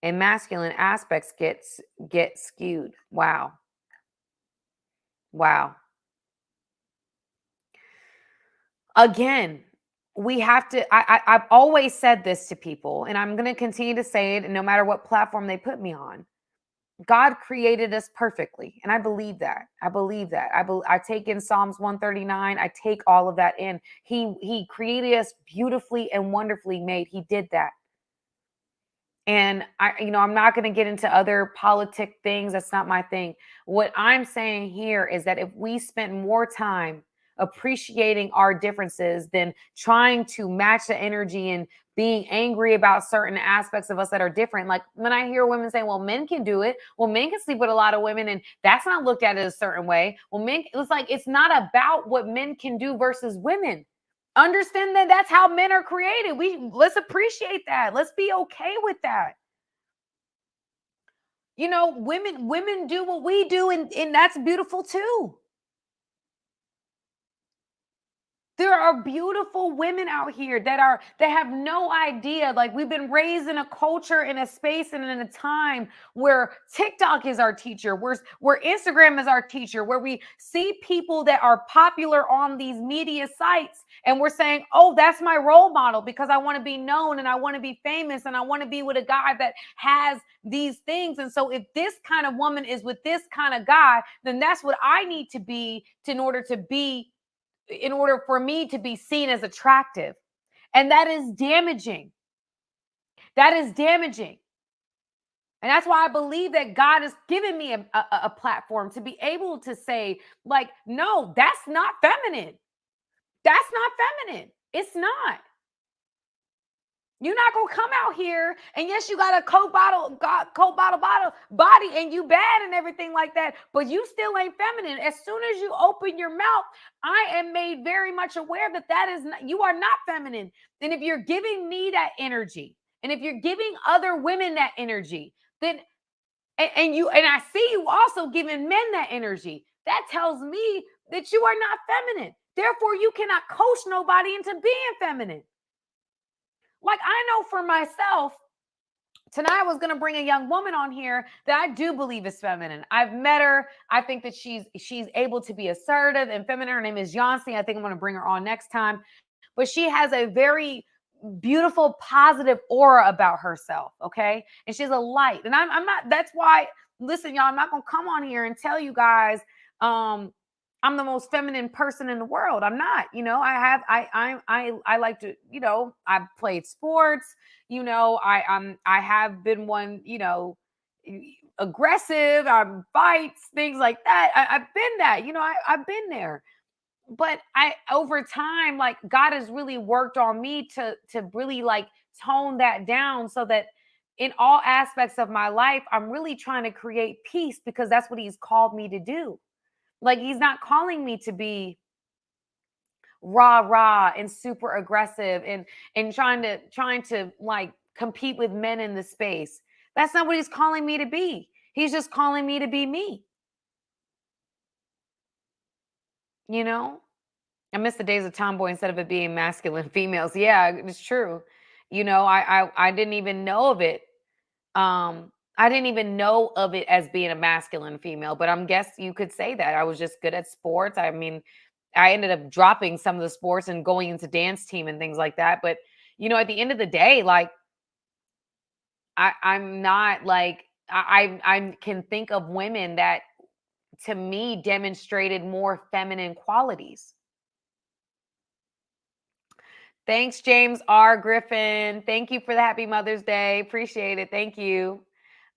A: and masculine aspects get skewed. Wow. Again, we have to, I've always said this to people, and I'm going to continue to say it no matter what platform they put me on. God created us perfectly. And I believe that. I take in Psalms 139. I take all of that in. He created us beautifully and wonderfully made. He did that. And I'm not going to get into other politic things. That's not my thing. What I'm saying here is that if we spent more time appreciating our differences than trying to match the energy and being angry about certain aspects of us that are different. Like when I hear women saying, well, men can do it. Well, men can sleep with a lot of women and that's not looked at as a certain way. Well, it's like, it's not about what men can do versus women. Understand that that's how men are created. Let's appreciate that. Let's be okay with that. You know, women do what we do, and that's beautiful too. There are beautiful women out here that have no idea. Like, we've been raised in a culture, in a space, and in a time where TikTok is our teacher, where Instagram is our teacher, where we see people that are popular on these media sites, and we're saying, oh, that's my role model because I want to be known and I want to be famous and I want to be with a guy that has these things. And so if this kind of woman is with this kind of guy, then that's what I need to be in order for me to be seen as attractive. And that is damaging. That is damaging. And that's why I believe that God has given me a platform to be able to say, like, no, that's not feminine. That's not feminine. It's not. You're not gonna come out here and yes, you got a Coke bottle body and you bad and everything like that, but you still ain't feminine. As soon as you open your mouth, I am made very much aware that is not, you are not feminine. And if you're giving me that energy, and if you're giving other women that energy, then and I see you also giving men that energy, that tells me that you are not feminine. Therefore, you cannot coach nobody into being feminine. Like, I know for myself, tonight I was going to bring a young woman on here that I do believe is feminine. I've met her. I think that she's able to be assertive and feminine. Her name is Yancy. I think I'm going to bring her on next time. But she has a very beautiful, positive aura about herself, okay? And she's a light. And I'm not, that's why, listen, y'all, I'm not going to come on here and tell you guys, I'm the most feminine person in the world. I'm not, you know, I like to, you know, I've played sports, you know, I have been one, you know, aggressive, fights, things like that. I've been that, you know, I've been there. But over time, like, God has really worked on me to really like tone that down so that in all aspects of my life, I'm really trying to create peace because that's what he's called me to do. Like, he's not calling me to be rah and super aggressive and trying to like compete with men in the space. That's not what he's calling me to be. He's just calling me to be me. You know? I miss the days of tomboy instead of it being masculine females. Yeah, it's true. You know, I didn't even know of it. I didn't even know of it as being a masculine female, but I'm guess you could say that. I was just good at sports. I mean, I ended up dropping some of the sports and going into dance team and things like that. But, you know, at the end of the day, like, I'm not like, I can think of women that to me demonstrated more feminine qualities. Thanks, James R. Griffin. Thank you for the happy Mother's Day. Appreciate it. Thank you.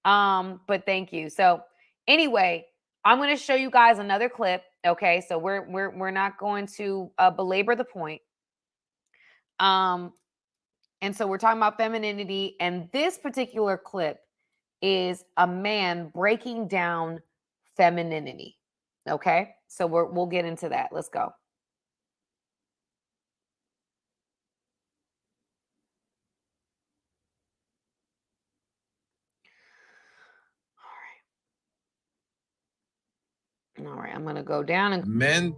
A: But thank you. So anyway, I'm going to show you guys another clip. Okay, so we're not going to belabor the point. And so we're talking about femininity, and this particular clip is a man breaking down femininity. Okay, so we'll get into that. Let's go. All right, I'm going to go down and
D: men.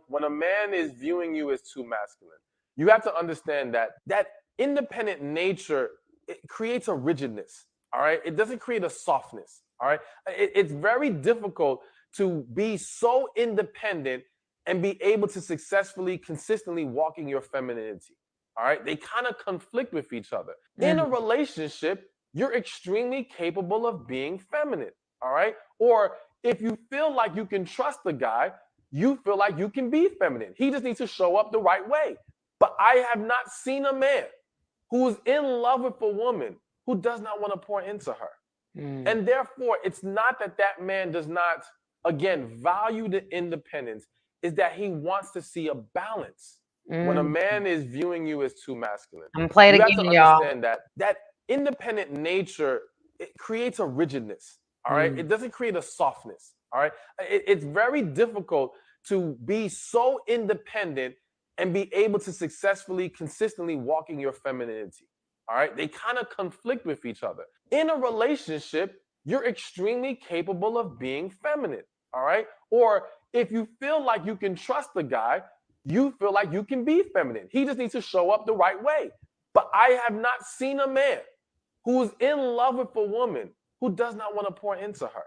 D: When a man is viewing you as too masculine, you have to understand that independent nature, it creates a rigidness. All right, it doesn't create a softness. All right, it's very difficult to be so independent and be able to successfully, consistently walk in your femininity. All right, they kind of conflict with each other. In a relationship, you're extremely capable of being feminine. All right, or if you feel like you can trust the guy, you feel like you can be feminine. He just needs to show up the right way. But I have not seen a man who is in love with a woman who does not want to pour into her. And therefore, it's not that that man does not, again, value the independence, is that he wants to see a balance. When a man is viewing you as too masculine,
A: I'm playing
D: you
A: again,
D: have to understand that independent nature, it creates a rigidness. All right, it doesn't create a softness. All right, it's very difficult to be so independent and be able to successfully, consistently walk in your femininity. All right. They kind of conflict with each other. In a relationship, you're extremely capable of being feminine. All right. Or if you feel like you can trust the guy, you feel like you can be feminine. He just needs to show up the right way. But I have not seen a man who's in love with a woman who does not want to pour into her.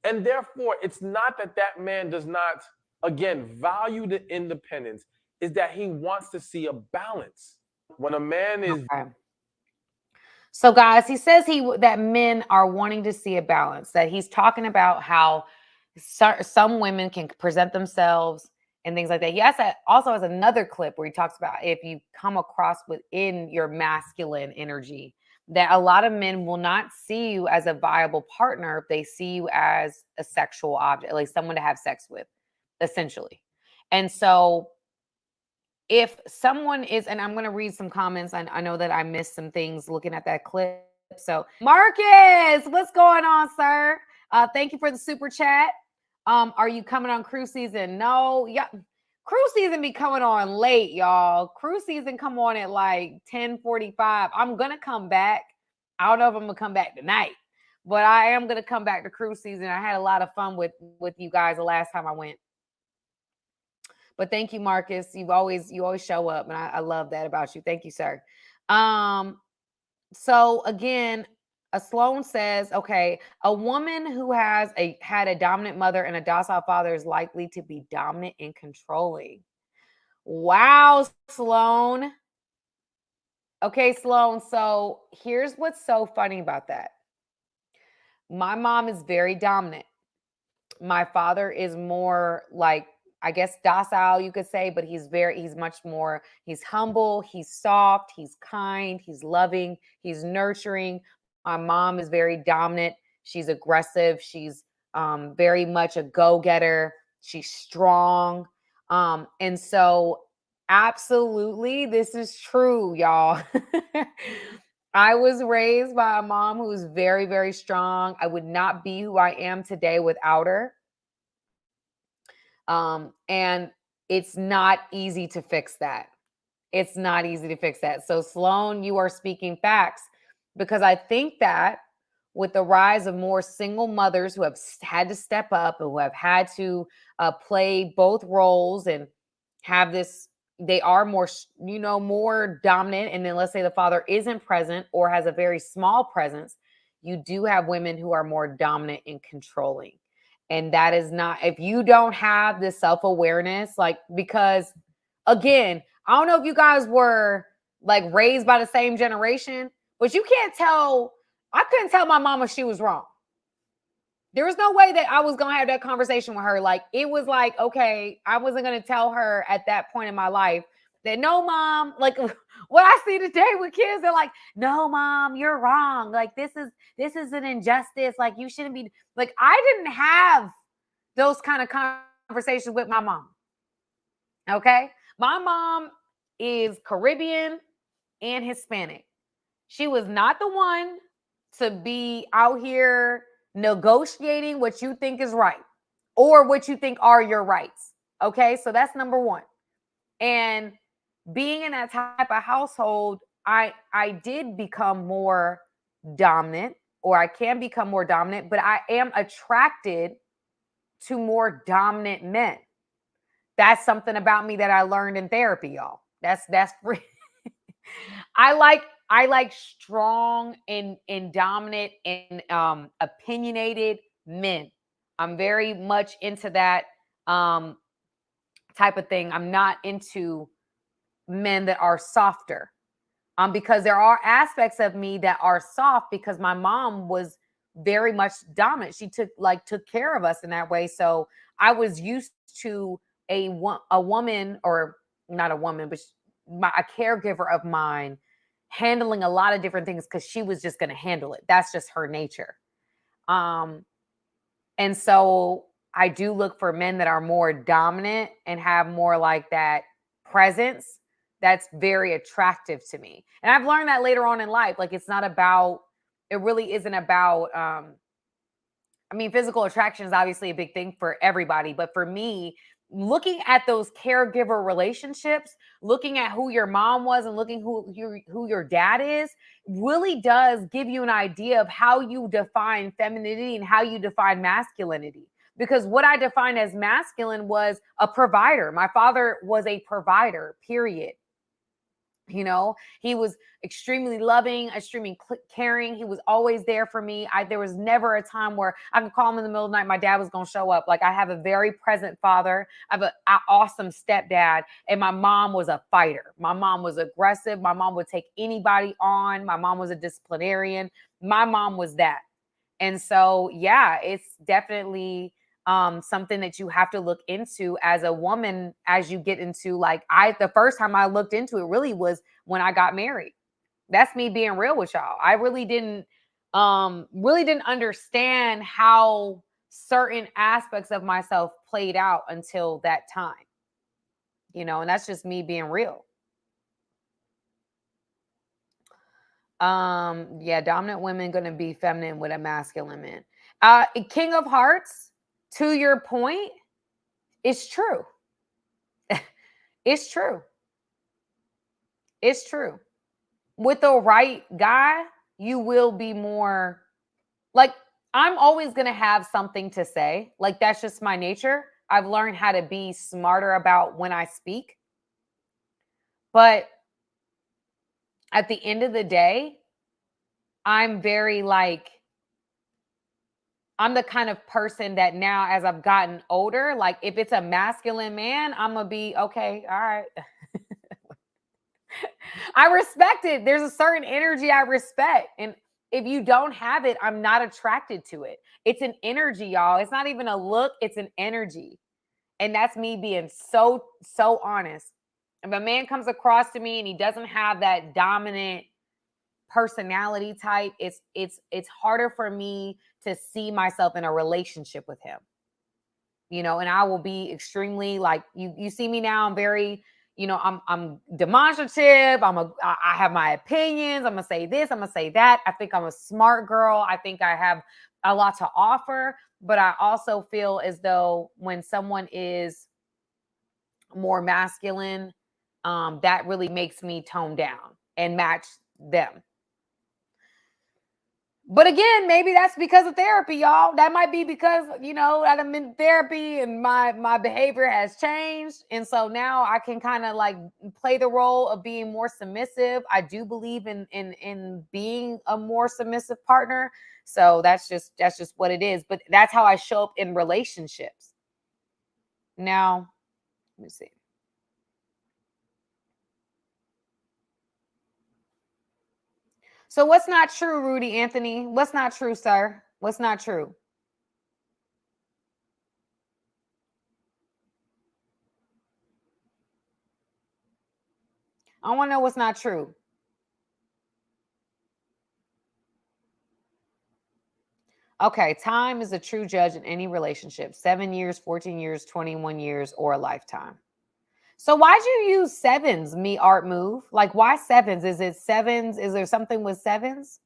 D: And therefore, it's not that that man does not, again, value the independence, is that he wants to see a balance. When a man is
A: Okay. So, guys, he says that men are wanting to see a balance, that he's talking about how some women can present themselves and things like that. He also has another clip where he talks about if you come across within your masculine energy, that a lot of men will not see you as a viable partner if they see you as a sexual object, like someone to have sex with, essentially. And so if someone is, and I'm going to read some comments. I know that I missed some things looking at that clip. So Marcus, what's going on, sir? Thank you for the super chat. Are you coming on cruise season? No. Yeah. Cruise season be coming on late, y'all. Cruise season come on at like 10:45. I'm going to come back. I don't know if I'm going to come back tonight, but I am going to come back to cruise season. I had a lot of fun with you guys the last time I went. But thank you, Marcus. You always show up, and I love that about you. Thank you, sir. So again, Sloan says, okay, a woman who has had a dominant mother and a docile father is likely to be dominant and controlling. Wow, Sloan. Okay, Sloan. So here's what's so funny about that. My mom is very dominant. My father is more like, I guess, docile, you could say, but he's much more, he's humble, he's soft, he's kind, he's loving, he's nurturing. My mom is very dominant. She's aggressive. She's very much a go-getter. She's strong. And so absolutely, this is true, y'all. I was raised by a mom who was very, very strong. I would not be who I am today without her. And it's not easy to fix that. It's not easy to fix that. So Sloan, you are speaking facts, because I think that with the rise of more single mothers who have had to step up and who have had to play both roles and have this, they are more, more dominant. And then let's say the father isn't present or has a very small presence, you do have women who are more dominant and controlling. And that is not, if you don't have this self-awareness, like, because again, I don't know if you guys were like raised by the same generation, but you can't tell, I couldn't tell my mama she was wrong. There was no way that I was going to have that conversation with her. Like, it was like, okay, I wasn't going to tell her at that point in my life that, no, mom, like what I see today with kids, they're like, no, mom, you're wrong. Like, this is an injustice. Like, you shouldn't be, like, I didn't have those kind of conversations with my mom. Okay. My mom is Caribbean and Hispanic. She was not the one to be out here negotiating what you think is right or what you think are your rights. Okay. So that's number one. And being in that type of household, I did become more dominant, or I can become more dominant, but I am attracted to more dominant men. That's something about me that I learned in therapy, y'all. That's free. I like strong and dominant and opinionated men. I'm very much into that type of thing. I'm not into men that are softer. Because there are aspects of me that are soft because my mom was very much dominant. She took care of us in that way. So I was used to a woman, or not a woman, but a caregiver of mine handling a lot of different things because she was just going to handle it. That's just her nature. And so I do look for men that are more dominant and have more like that presence. That's very attractive to me. And I've learned that later on in life. Like, it really isn't about, physical attraction is obviously a big thing for everybody. But for me, looking at those caregiver relationships, looking at who your mom was and looking who your dad is, really does give you an idea of how you define femininity and how you define masculinity. Because what I defined as masculine was a provider. My father was a provider, period. You know, he was extremely loving, extremely caring. He was always there for me. There was never a time where I could call him in the middle of the night. My dad was going to show up. Like, I have a very present father. I have an awesome stepdad. And my mom was a fighter. My mom was aggressive. My mom would take anybody on. My mom was a disciplinarian. My mom was that. And so, yeah, it's definitely something that you have to look into as a woman as you get into, like, the first time I looked into it really was when I got married. That's me being real with y'all. I really didn't understand how certain aspects of myself played out until that time, you know, and that's just me being real. Yeah, dominant women going to be feminine with a masculine man. King of Hearts, to your point, it's true. It's true. It's true. With the right guy, you will be more like, I'm always going to have something to say. Like, that's just my nature. I've learned how to be smarter about when I speak. But at the end of the day, I'm very like, I'm the kind of person that now, as I've gotten older, like, if it's a masculine man, I'm going to be, okay, all right. I respect it. There's a certain energy I respect. And if you don't have it, I'm not attracted to it. It's an energy, y'all. It's not even a look. It's an energy. And that's me being so honest. If a man comes across to me and he doesn't have that dominant personality type, it's harder for me to see myself in a relationship with him. You know, and I will be extremely, like, you see me now, I'm very, you know, I'm demonstrative. I have my opinions. I'm gonna say this, I'm gonna say that. I think I'm a smart girl. I think I have a lot to offer, but I also feel as though when someone is more masculine, that really makes me tone down and match them. But again, maybe that's because of therapy, y'all. That might be because, you know, that I'm in therapy and my behavior has changed. And so now I can kind of like play the role of being more submissive. I do believe in being a more submissive partner. So that's just what it is. But that's how I show up in relationships. Now, let me see. So what's not true, Rudy Anthony? What's not true, sir? What's not true? I want to know what's not true. Okay, time is a true judge in any relationship. 7 years, 14 years, 21 years, or a lifetime. So why'd you use sevens, me art move? Like, why sevens? Is it sevens? Is there something with sevens?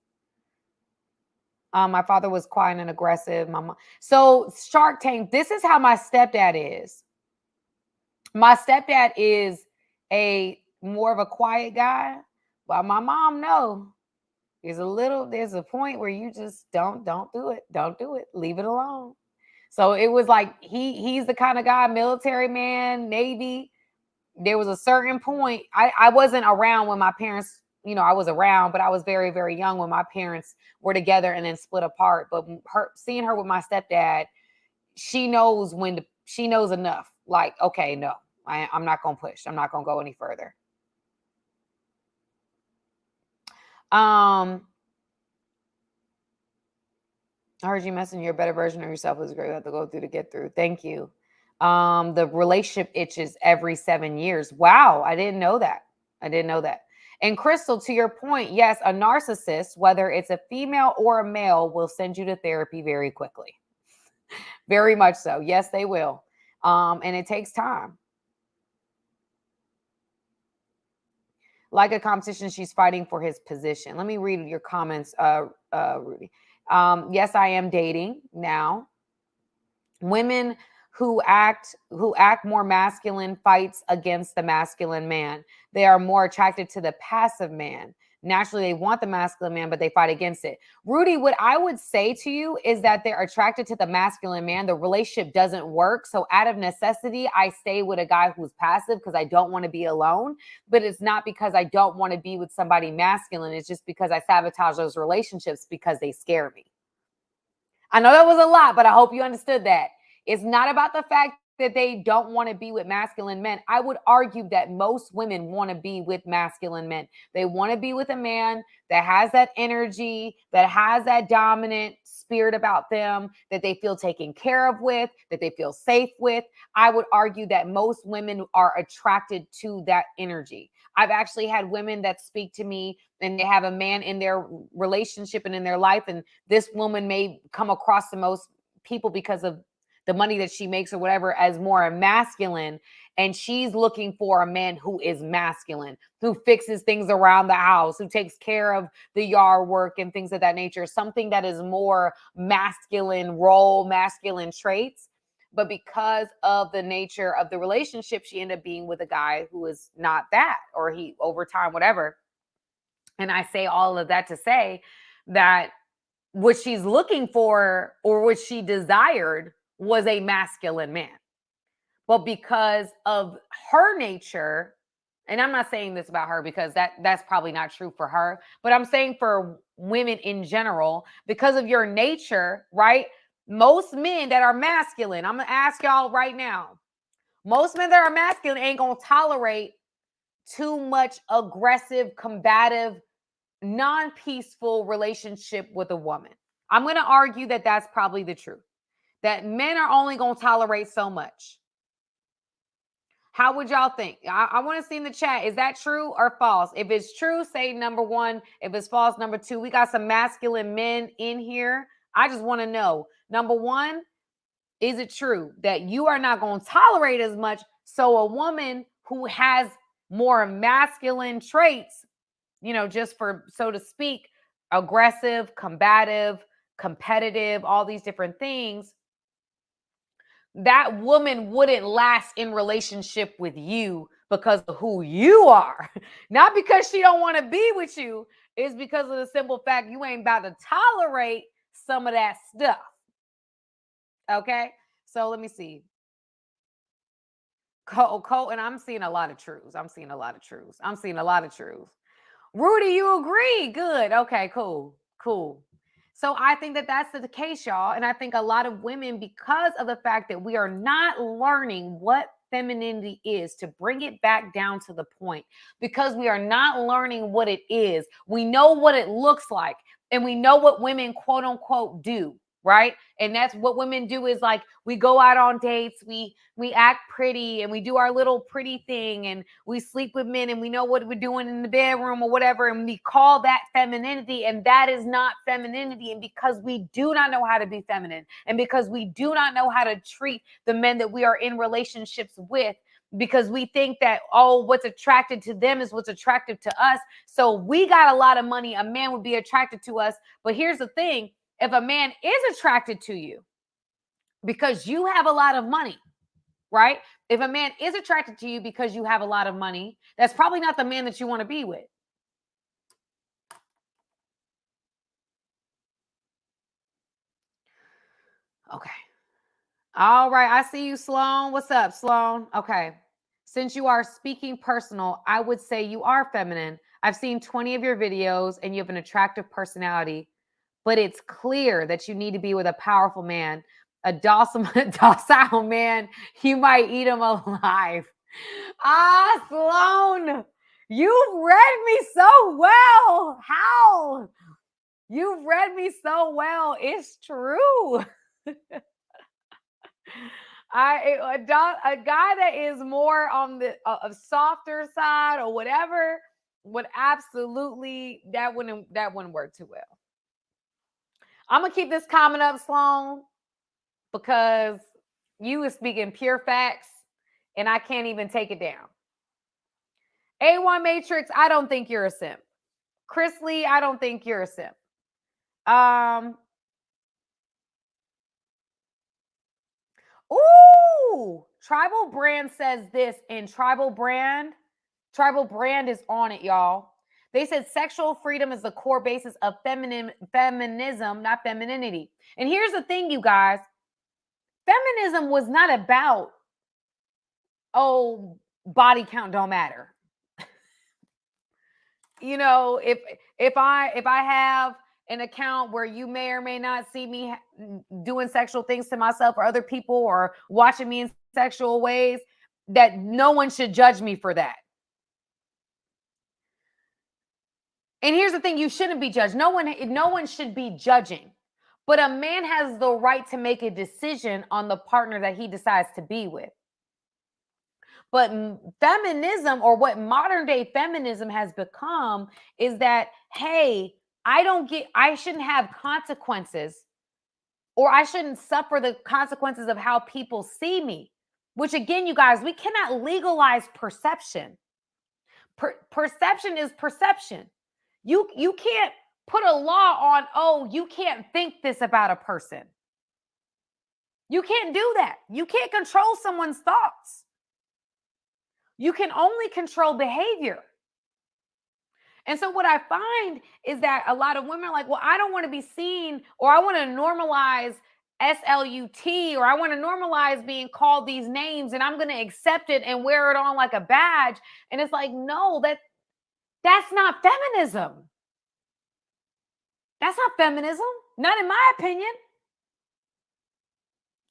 A: My father was quiet and aggressive. My mom. So Shark Tank, this is how my stepdad is. My stepdad is a more of a quiet guy, but my mom, no. There's a point where you just don't do it. Don't do it. Leave it alone. So it was like, he's the kind of guy, military man, Navy. There was a certain point. I wasn't around when my parents, you know, I was around, but I was very, very young when my parents were together and then split apart. But seeing her with my stepdad, she knows she knows enough. Like, okay, no, I'm not going to push. I'm not going to go any further. I heard you mention you're a better version of yourself. It was great. You have to go through to get through. Thank you. The relationship itches every 7 years. Wow. I didn't know that. And Crystal, to your point, yes, a narcissist, whether it's a female or a male, will send you to therapy very quickly. Very much so. Yes, they will. And it takes time. Like a competition, she's fighting for his position. Let me read your comments, Rudy. Yes, I am dating now. Women who act more masculine fights against the masculine man. They are more attracted to the passive man. Naturally, they want the masculine man, but they fight against it. Rudy, what I would say to you is that they're attracted to the masculine man. The relationship doesn't work. So out of necessity, I stay with a guy who's passive because I don't want to be alone. But it's not because I don't want to be with somebody masculine. It's just because I sabotage those relationships because they scare me. I know that was a lot, but I hope you understood that. It's not about the fact that they don't want to be with masculine men. I would argue that most women want to be with masculine men. They want to be with a man that has that energy, that has that dominant spirit about them, that they feel taken care of with, that they feel safe with. I would argue that most women are attracted to that energy. I've actually had women that speak to me and they have a man in their relationship and in their life, and this woman may come across the most people because of the money that she makes or whatever as more masculine, and she's looking for a man who is masculine, who fixes things around the house, who takes care of the yard work and things of that nature, something that is more masculine role, masculine traits. But because of the nature of the relationship, she ended up being with a guy who is not that, or he over time, whatever. And I say all of that to say that what she's looking for or what she desired was a masculine man. But because of her nature, and I'm not saying this about her because that's probably not true for her, but I'm saying for women in general, because of your nature, right? Most men that are masculine, I'm going to ask y'all right now, most men that are masculine ain't going to tolerate too much aggressive, combative, non-peaceful relationship with a woman. I'm going to argue that that's probably the truth. That men are only going to tolerate so much. How would y'all think? I want to see in the chat. Is that true or false? If it's true, say number one. If it's false, number two. We got some masculine men in here. I just want to know. Number one, is it true that you are not going to tolerate as much? So a woman who has more masculine traits, you know, just for, so to speak, aggressive, combative, competitive, all these different things, that woman wouldn't last in relationship with you because of who you are. Not because she don't want to be with you. It's because of the simple fact you ain't about to tolerate some of that stuff. Okay? So let me see. Cole, and I'm seeing a lot of truths. I'm seeing a lot of truths. Rudy, you agree? Good. Okay, cool. So I think that that's the case, y'all. And I think a lot of women, because of the fact that we are not learning what femininity is, to bring it back down to the point, because we are not learning what it is. We know what it looks like, and we know what women, quote unquote, do. Right. And that's what women do, is like, we go out on dates, we act pretty, and we do our little pretty thing, and we sleep with men, and we know what we're doing in the bedroom or whatever. And we call that femininity, and that is not femininity. And because we do not know how to be feminine, and because we do not know how to treat the men that we are in relationships with, because we think that, oh, what's attracted to them is what's attractive to us. So we got a lot of money, a man would be attracted to us. But here's the thing. If a man is attracted to you because you have a lot of money, right? If a man is attracted to you because you have a lot of money, that's probably not the man that you want to be with. Okay. All right. I see you, Sloan. What's up, Sloan? Okay. Since you are speaking personal, I would say you are feminine. I've seen 20 of your videos and you have an attractive personality, but it's clear that you need to be with a powerful man, a docile man. You might eat him alive. Ah, Sloan, you've read me so well. How? You've read me so well. It's true. A guy that is more on the softer side or whatever would absolutely, that wouldn't work too well. I'm gonna keep this comment up, Sloan, because you is speaking pure facts, and I can't even take it down. A1 Matrix, I don't think you're a simp. Chris Lee, I don't think you're a simp. Ooh, Tribal Brand says this, and Tribal Brand is on it, y'all. They said sexual freedom is the core basis of feminism, not femininity. And here's the thing, you guys. Feminism was not about, oh, body count don't matter. You know, if I have an account where you may or may not see me doing sexual things to myself or other people or watching me in sexual ways, that no one should judge me for that. And here's the thing, you shouldn't be judged. No one should be judging. But a man has the right to make a decision on the partner that he decides to be with. But feminism, or what modern day feminism has become, is that, hey, I shouldn't have consequences, or I shouldn't suffer the consequences of how people see me. Which, again, you guys, we cannot legalize perception. Perception is perception. You can't put a law on, oh, you can't think this about a person. You can't do that. You can't control someone's thoughts. You can only control behavior. And so what I find is that a lot of women are like, well, I don't want to be seen, or I want to normalize SLUT, or I want to normalize being called these names, and I'm going to accept it and wear it on like a badge. And it's like, no, that's not feminism. That's not feminism. Not in my opinion.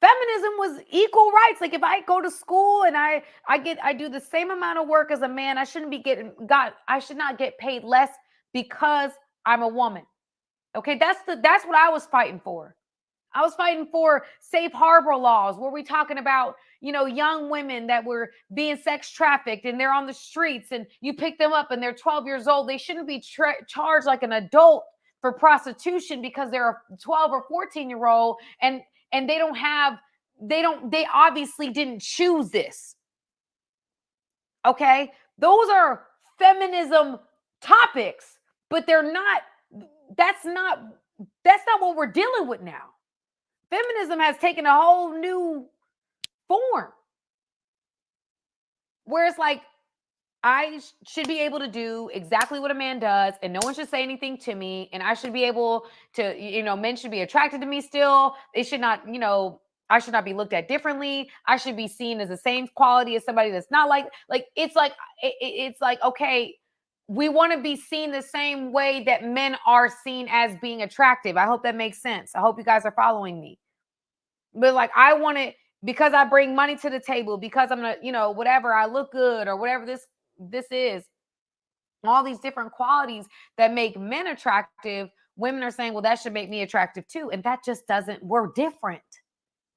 A: Feminism was equal rights. Like, if I go to school and I do the same amount of work as a man, I should not get paid less because I'm a woman. Okay, that's what I was fighting for. I was fighting for safe harbor laws, where we're talking about, young women that were being sex trafficked and they're on the streets, and you pick them up and they're 12 years old. They shouldn't be charged like an adult for prostitution because they're a 12 or 14-year-old, and they obviously didn't choose this. Okay? Those are feminism topics, but that's not what we're dealing with now. Feminism has taken a whole new form, where it's like, I should be able to do exactly what a man does, and no one should say anything to me. And I should be able to, men should be attracted to me still. They should not, I should not be looked at differently. I should be seen as the same quality as somebody that's not like it's like, okay, we want to be seen the same way that men are seen as being attractive. I hope that makes sense. I hope you guys are following me. But like, I want it because I bring money to the table, because I'm gonna, whatever, I look good, or whatever this is, all these different qualities that make men attractive. Women are saying, well, that should make me attractive too. And that just doesn't, we're different.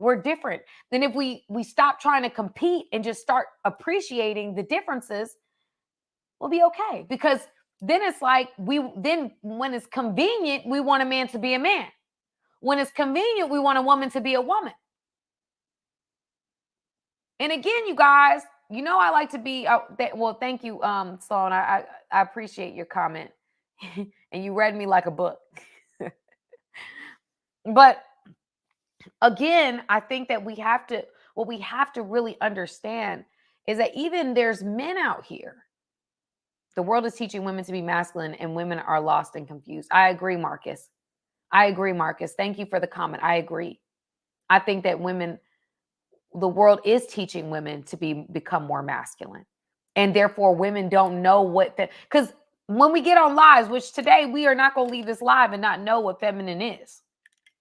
A: Then if we stop trying to compete and just start appreciating the differences, we'll be okay. Because then it's like, when it's convenient, we want a man to be a man. When it's convenient, we want a woman to be a woman. And again, you guys, I like to be, well, thank you, Sloan. I appreciate your comment. And you read me like a book. But again, I think that what we have to really understand is that even there's men out here. The world is teaching women to be masculine, and women are lost and confused. I agree, Marcus. Thank you for the comment. I agree. I think that the world is teaching women to become more masculine. And therefore, women don't know because when we get on lives, which today we are not going to leave this live and not know what feminine is.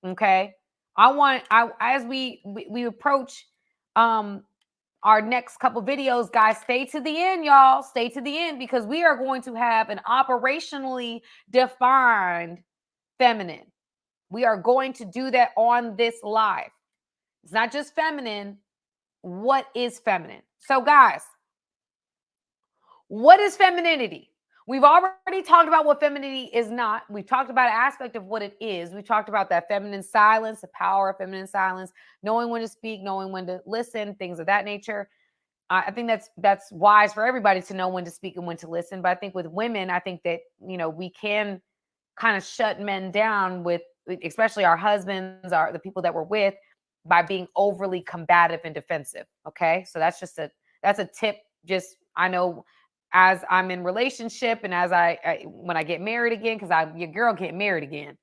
A: Okay. As we approach our next couple videos, guys, stay to the end, y'all. Stay to the end, because we are going to have an operationally defined feminine. We are going to do that on this live. It's not just feminine. What is feminine? So, guys, what is femininity? We've already talked about what femininity is not. We've talked about an aspect of what it is. We talked about that feminine silence, the power of feminine silence, knowing when to speak, knowing when to listen, things of that nature. I think that's wise for everybody to know when to speak and when to listen. But I think with women, I think that, we can kind of shut men down with, especially our husbands, the people that we're with, by being overly combative and defensive. Okay. So that's a tip. Just, I know as I'm in relationship and as when I get married again, cause your girl get married again.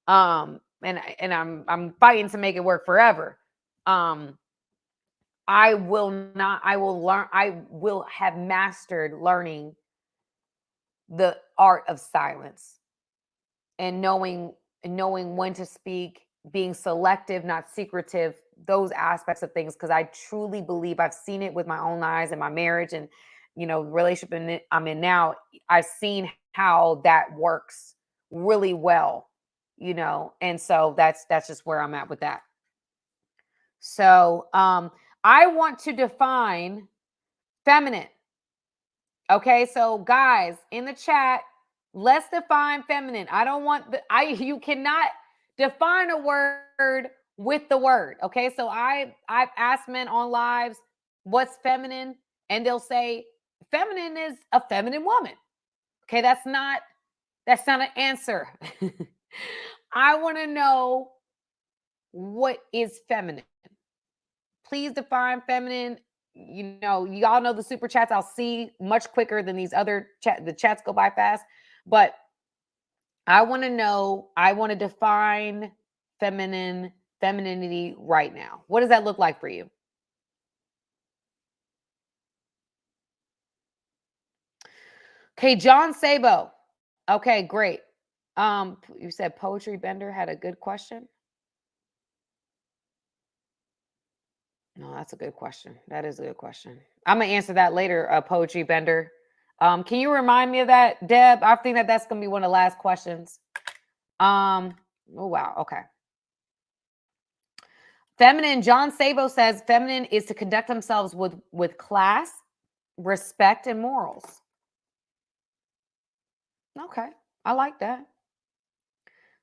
A: And I'm fighting to make it work forever. I will have mastered learning the art of silence and knowing when to speak, being selective, not secretive, those aspects of things. Cause I truly believe I've seen it with my own eyes in my marriage and, relationship I'm in now. I've seen how that works really well, and so that's just where I'm at with that. So, I want to define feminine. Okay, so guys in the chat, let's define feminine. I don't want you cannot define a word with the word. Okay, so I've asked men on lives what's feminine, and they'll say feminine is a feminine woman. Okay, that's not an answer. I want to know what is feminine. Please define feminine. Y'all know the super chats I'll see much quicker than these other the chats go by fast. But I want to define femininity right now. What does that look like for you? Okay, John Sabo. Okay, great. You said Poetry Bender had a good question. No, that's a good question. That is a good question. I'm gonna answer that later, Poetry Bender. Can you remind me of that, Deb? I think that's gonna be one of the last questions. Oh wow, okay. Feminine, John Sabo says feminine is to conduct themselves with class, respect, and morals. Okay, I like that.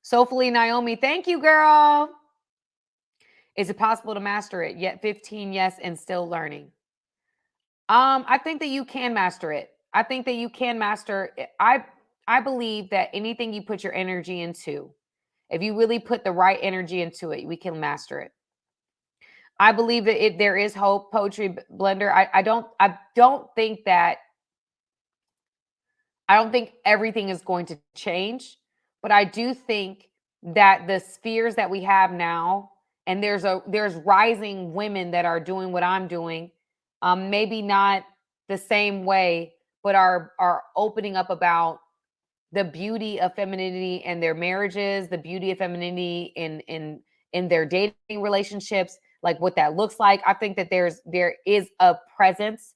A: Sophie Naomi, thank you, girl. Is it possible to master it? Yet 15, yes, and still learning. I think that you can master it. I think that you can master it. I believe that anything you put your energy into, if you really put the right energy into it, we can master it. I believe that there is hope. Poetry Blender. I don't think everything is going to change, but I do think that the spheres that we have now, and there's rising women that are doing what I'm doing, maybe not the same way, but are opening up about the beauty of femininity in their marriages, the beauty of femininity in their dating relationships, like what that looks like. I think that there is a presence.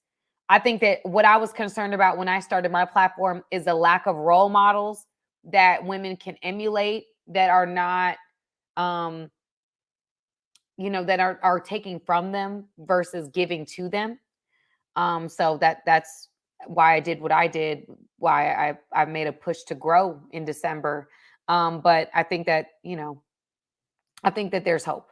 A: I think that what I was concerned about when I started my platform is the lack of role models that women can emulate that are not, that are taking from them versus giving to them. So that's why I did what I did, why I made a push to grow in December. But I think that, I think that there's hope.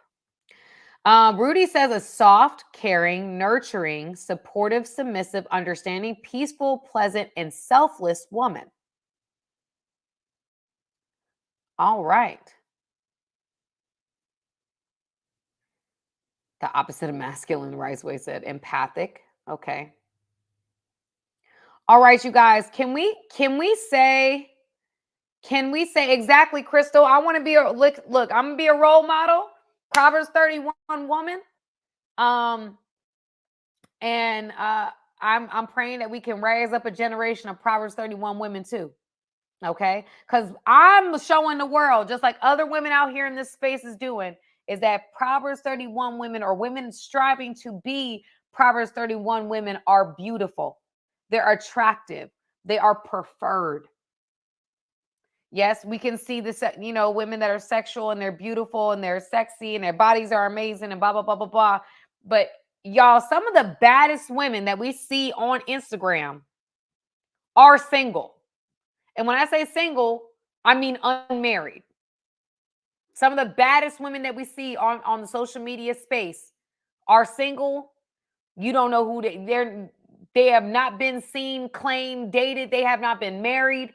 A: Rudy says a soft, caring, nurturing, supportive, submissive, understanding, peaceful, pleasant, and selfless woman. All right. The opposite of masculine, Riceway said. Empathic. Okay. All right, you guys. Can we say exactly, Crystal? I want to be look, I'm gonna be a role model. Proverbs 31 woman. And I'm praying that we can raise up a generation of Proverbs 31 women too. Okay? Because I'm showing the world, just like other women out here in this space is doing, is that Proverbs 31 women, or women striving to be Proverbs 31 women, are beautiful. They're attractive. They are preferred. Yes, we can see this, women that are sexual and they're beautiful and they're sexy and their bodies are amazing and blah, blah, blah, blah, blah. But y'all, some of the baddest women that we see on Instagram are single. And when I say single, I mean unmarried. Some of the baddest women that we see on the social media space are single. You don't know who they have not been seen, claimed, dated. They have not been married.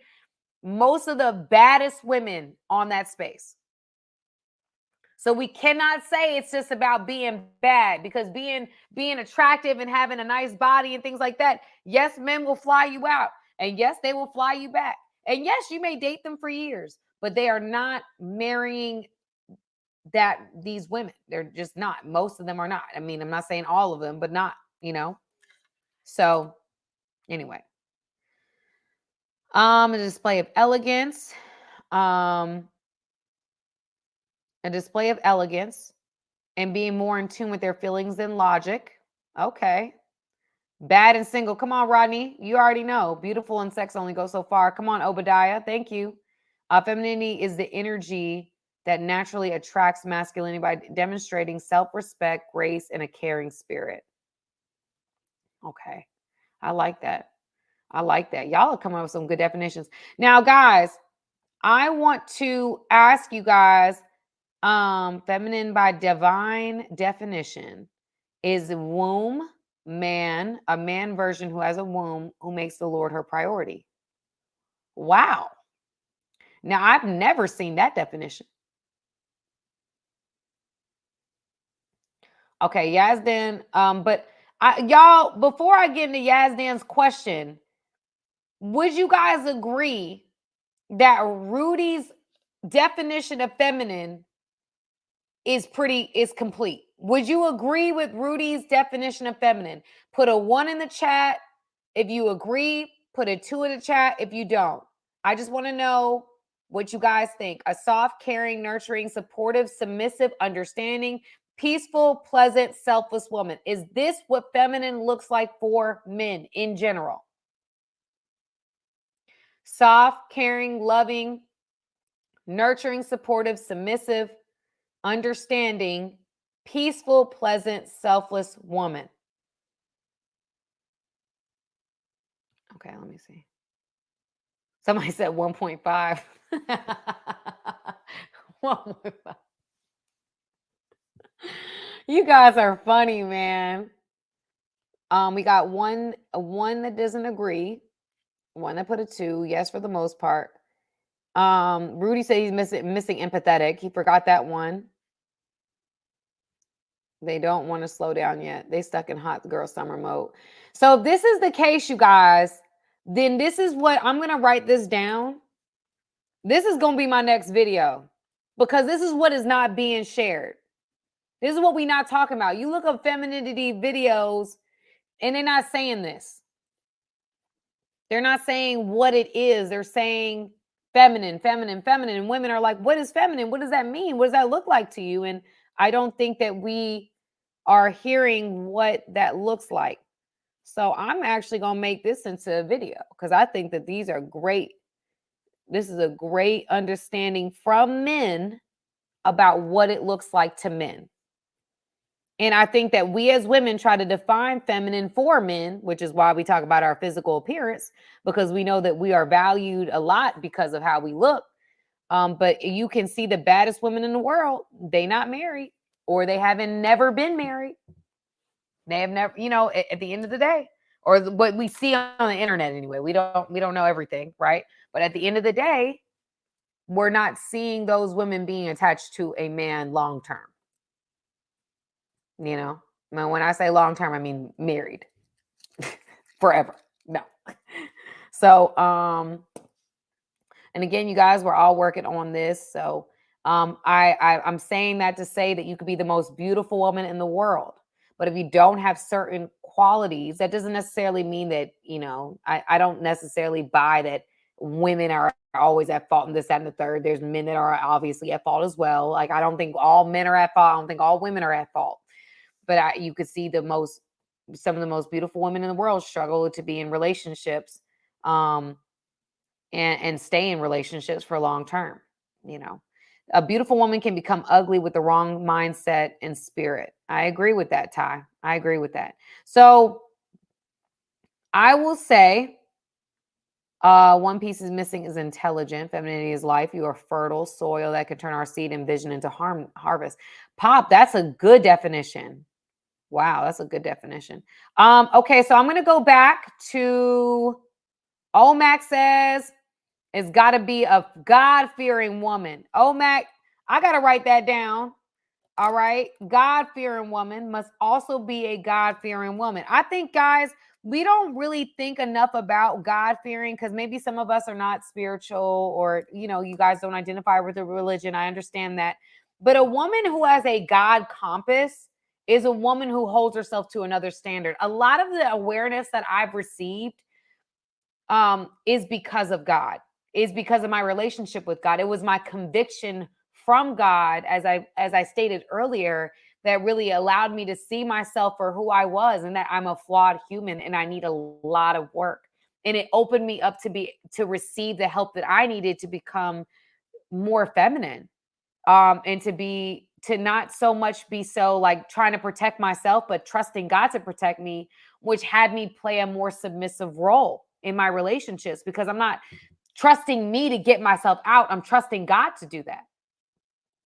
A: Most of the baddest women on that space. So we cannot say it's just about being bad, because being attractive and having a nice body and things like that, yes, men will fly you out, and yes, they will fly you back. And yes, you may date them for years, but they are not marrying these women. They're just not. Most of them are not. I mean, I'm not saying all of them, but not, So anyway, a display of elegance. A display of elegance and being more in tune with their feelings than logic. Okay. Bad and single. Come on, Rodney. You already know. Beautiful and sex only go so far. Come on, Obadiah. Thank you. Femininity is the energy that naturally attracts masculinity by demonstrating self-respect, grace, and a caring spirit. Okay. I like that. I like that. Y'all are coming up with some good definitions. Now, guys, I want to ask you guys, feminine by divine definition is womb, man, a man version who has a womb, who makes the Lord her priority. Wow. Now, I've never seen that definition. Okay, Yazdan. But y'all, before I get into Yazdan's question, would you guys agree that Rudy's definition of feminine is complete? Would you agree with Rudy's definition of feminine? Put a 1 in the chat if you agree. Put a 2 in the chat if you don't. I just want to know what you guys think. A soft, caring, nurturing, supportive, submissive, understanding, peaceful, pleasant, selfless woman. Is this what feminine looks like for men in general? Soft, caring, loving, nurturing, supportive, submissive, understanding, peaceful, pleasant, selfless woman. Okay, let me see. Somebody said 1.5. 1.5. You guys are funny, man. We got one that doesn't agree, one that put a 2. Yes, for the most part. Rudy said he's missing empathetic. He forgot that one. They don't want to slow down yet. They stuck in hot girl summer mode. So if this is the case, you guys, then this is what I'm going to write this down. This is going to be my next video, because this is what is not being shared. This is what we're not talking about. You look up femininity videos and they're not saying this. They're not saying what it is. They're saying feminine, feminine, feminine. And women are like, what is feminine? What does that mean? What does that look like to you? And I don't think that we are hearing what that looks like. So I'm actually going to make this into a video, because I think that these are great. This is a great understanding from men about what it looks like to men. And I think that we as women try to define feminine for men, which is why we talk about our physical appearance, because we know that we are valued a lot because of how we look. But you can see the baddest women in the world, they not married, or they haven't never been married. They have never, at the end of the day, or what we see on the internet anyway. We don't know everything, right? But at the end of the day, we're not seeing those women being attached to a man long term. When I say long term, I mean married forever. No. So, and again, you guys, we're all working on this. So, I'm saying that to say that you could be the most beautiful woman in the world, but if you don't have certain qualities, that doesn't necessarily mean that, I don't necessarily buy that women are always at fault in this, that, and the third. There's men that are obviously at fault as well. Like, I don't think all men are at fault. I don't think all women are at fault. But you could see some of the most beautiful women in the world struggle to be in relationships, and stay in relationships for long term. A beautiful woman can become ugly with the wrong mindset and spirit. I agree with that, Ty. I agree with that. So I will say, one piece is missing is intelligent. Femininity is life. You are fertile soil that can turn our seed and vision into harvest. Pop, that's a good definition. Wow, that's a good definition. Okay, so I'm going to go back to Omac says it's got to be a God-fearing woman. Omac, I got to write that down. All right. God-fearing woman must also be a God-fearing woman. I think, guys, we don't really think enough about God-fearing because maybe some of us are not spiritual, or, you guys don't identify with a religion. I understand that. But a woman who has a God compass is a woman who holds herself to another standard. A lot of the awareness that I've received is because of God, is because of my relationship with God. It was my conviction from God, as I stated earlier, that really allowed me to see myself for who I was, and that I'm a flawed human and I need a lot of work. And it opened me up to receive the help that I needed to become more feminine, and to not so much be so like trying to protect myself, but trusting God to protect me, which had me play a more submissive role in my relationships, because I'm not trusting me to get myself out. I'm trusting God to do that.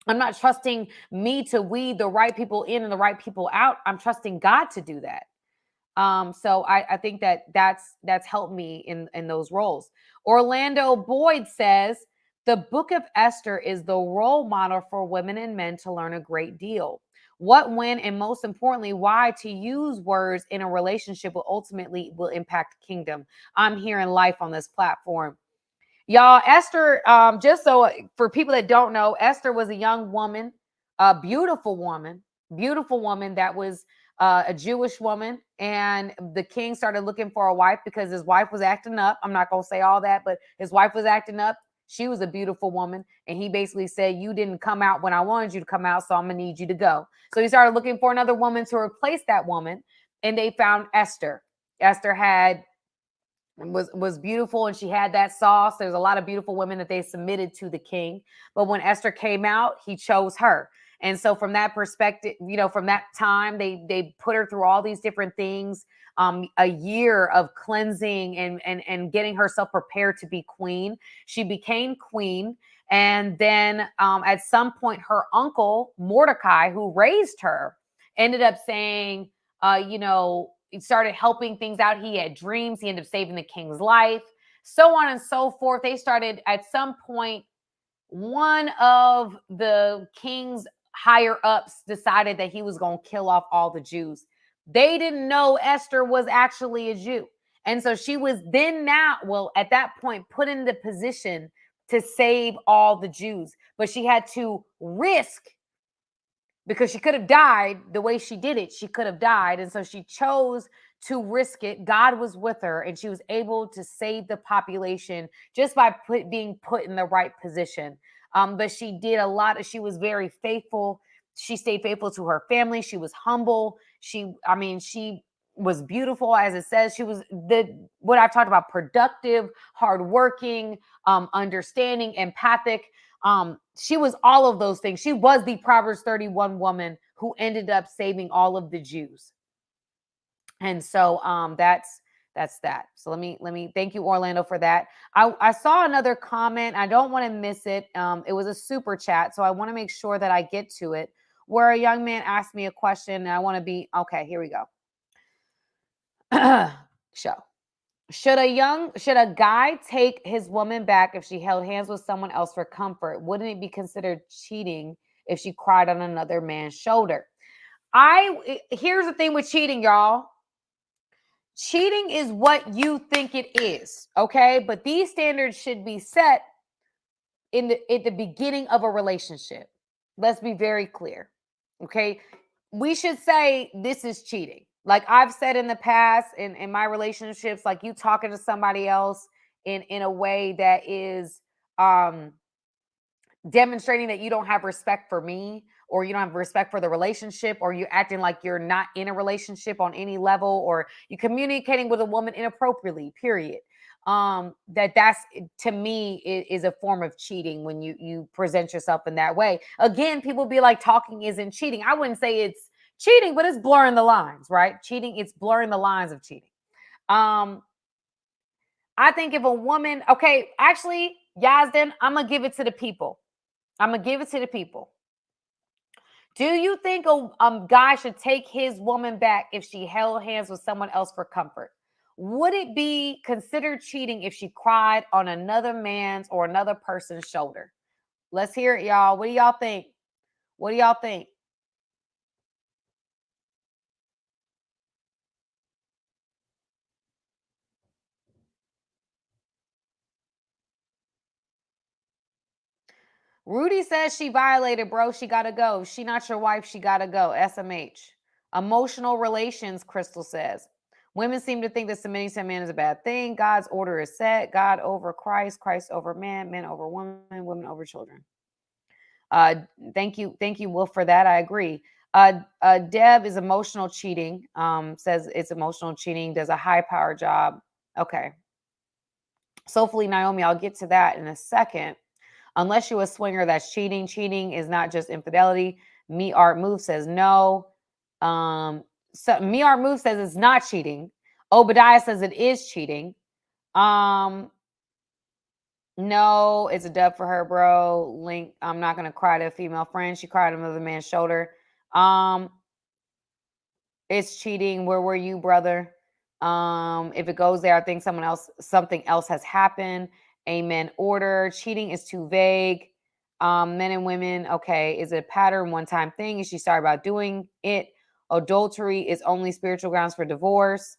A: I'm not trusting me to weed the right people in and the right people out. I'm trusting God to do that. So I think that's helped me in those roles. Orlando Boyd says the book of Esther is the role model for women and men to learn a great deal. What, when, and most importantly, why to use words in a relationship will ultimately will impact the kingdom. I'm hearing life on this platform. Y'all, Esther, just so for people that don't know, Esther was a young woman, a beautiful woman that was a Jewish woman. And the king started looking for a wife because his wife was acting up. I'm not going to say all that, but his wife was acting up. She was a beautiful woman. And he basically said, you didn't come out when I wanted you to come out, so I'm going to need you to go. So he started looking for another woman to replace that woman. And they found Esther. Esther was beautiful, and she had that sauce. There's a lot of beautiful women that they submitted to the king, but when Esther came out, he chose her. And so from that perspective, from that time, they put her through all these different things, a year of cleansing and getting herself prepared to be queen. She became queen. And then at some point, her uncle Mordecai, who raised her, ended up saying, he started helping things out. He had dreams. He ended up saving the king's life, so on and so forth. They started, at some point, one of the king's higher ups decided that he was going to kill off all the Jews. They didn't know Esther was actually a Jew. And so she was at that point, put in the position to save all the Jews. But she had to risk, because she could have died the way she did it. She could have died. And so she chose to risk it. God was with her, and she was able to save the population just by being put in the right position. But she did a lot. She was very faithful. She stayed faithful to her family. She was humble. She was beautiful, as it says. She was what I've talked about: productive, hardworking, understanding, empathic. She was all of those things. She was the Proverbs 31 woman who ended up saving all of the Jews. And so that's that. So let me thank you, Orlando, for that. I saw another comment. I don't want to miss it. It was a super chat, so I want to make sure that I get to it, where a young man asked me a question, and I want to be okay. Here we go. Should a guy take his woman back if she held hands with someone else for comfort? Wouldn't it be considered cheating if she cried on another man's shoulder? Here's the thing with cheating, y'all. Cheating is what you think it is, okay? But these standards should be set at the beginning of a relationship. Let's be very clear, okay? We should say this is cheating. Like I've said in the past in my relationships, like you talking to somebody else in a way that is demonstrating that you don't have respect for me, or you don't have respect for the relationship, or you're acting like you're not in a relationship on any level, or you're communicating with a woman inappropriately, period. That's to me is a form of cheating when you present yourself in that way. Again, people be like, talking isn't cheating. I wouldn't say it's cheating, but it's blurring the lines, right? Cheating, it's blurring the lines of cheating. I think if a woman, okay, actually, Yazdan, I'm gonna give it to the people. Do you think a guy should take his woman back if she held hands with someone else for comfort? Would it be considered cheating if she cried on another man's or another person's shoulder? Let's hear it, y'all. What do y'all think? Rudy says she violated, bro. She gotta go. She not your wife. She gotta go. SMH. Emotional relations, Crystal says. Women seem to think that submitting to a man is a bad thing. God's order is set. God over Christ, Christ over man, men over women, women over children. Thank you, Wolf, for that. I agree. Deb is emotional cheating. Says it's emotional cheating. Does a high power job. Okay. Soulfully Naomi, I'll get to that in a second. Unless you're a swinger, that's cheating. Cheating is not just infidelity. Me Art Move says no. So Me Art Move says it's not cheating. Obadiah says it is cheating. No, it's a dub for her, bro. Link, I'm not gonna cry to a female friend. She cried on another man's shoulder. It's cheating. Where were you, brother? If it goes there, I think something else has happened. Amen. Order. Cheating is too vague. Men and women, okay. Is it a pattern, one-time thing? Is she sorry about doing it? Adultery is only spiritual grounds for divorce.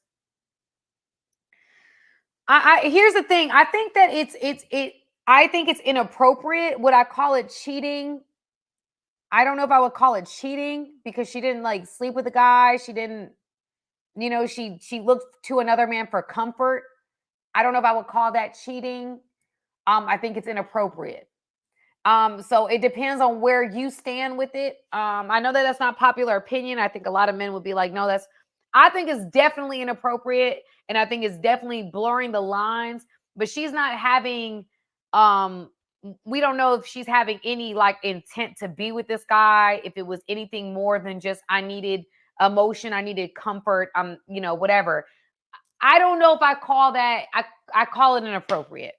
A: Here's the thing. I think that I think it's inappropriate. Would I call it cheating? I don't know if I would call it cheating because she didn't like sleep with the guy. She didn't, she looked to another man for comfort. I don't know if I would call that cheating. I think it's inappropriate. So it depends on where you stand with it. I know that that's not popular opinion. I think a lot of men would be like, no, I think it's definitely inappropriate. And I think it's definitely blurring the lines, but she's not having, we don't know if she's having any like intent to be with this guy. If it was anything more than just, I needed emotion, I needed comfort, whatever. I don't know if I call that, I call it inappropriate.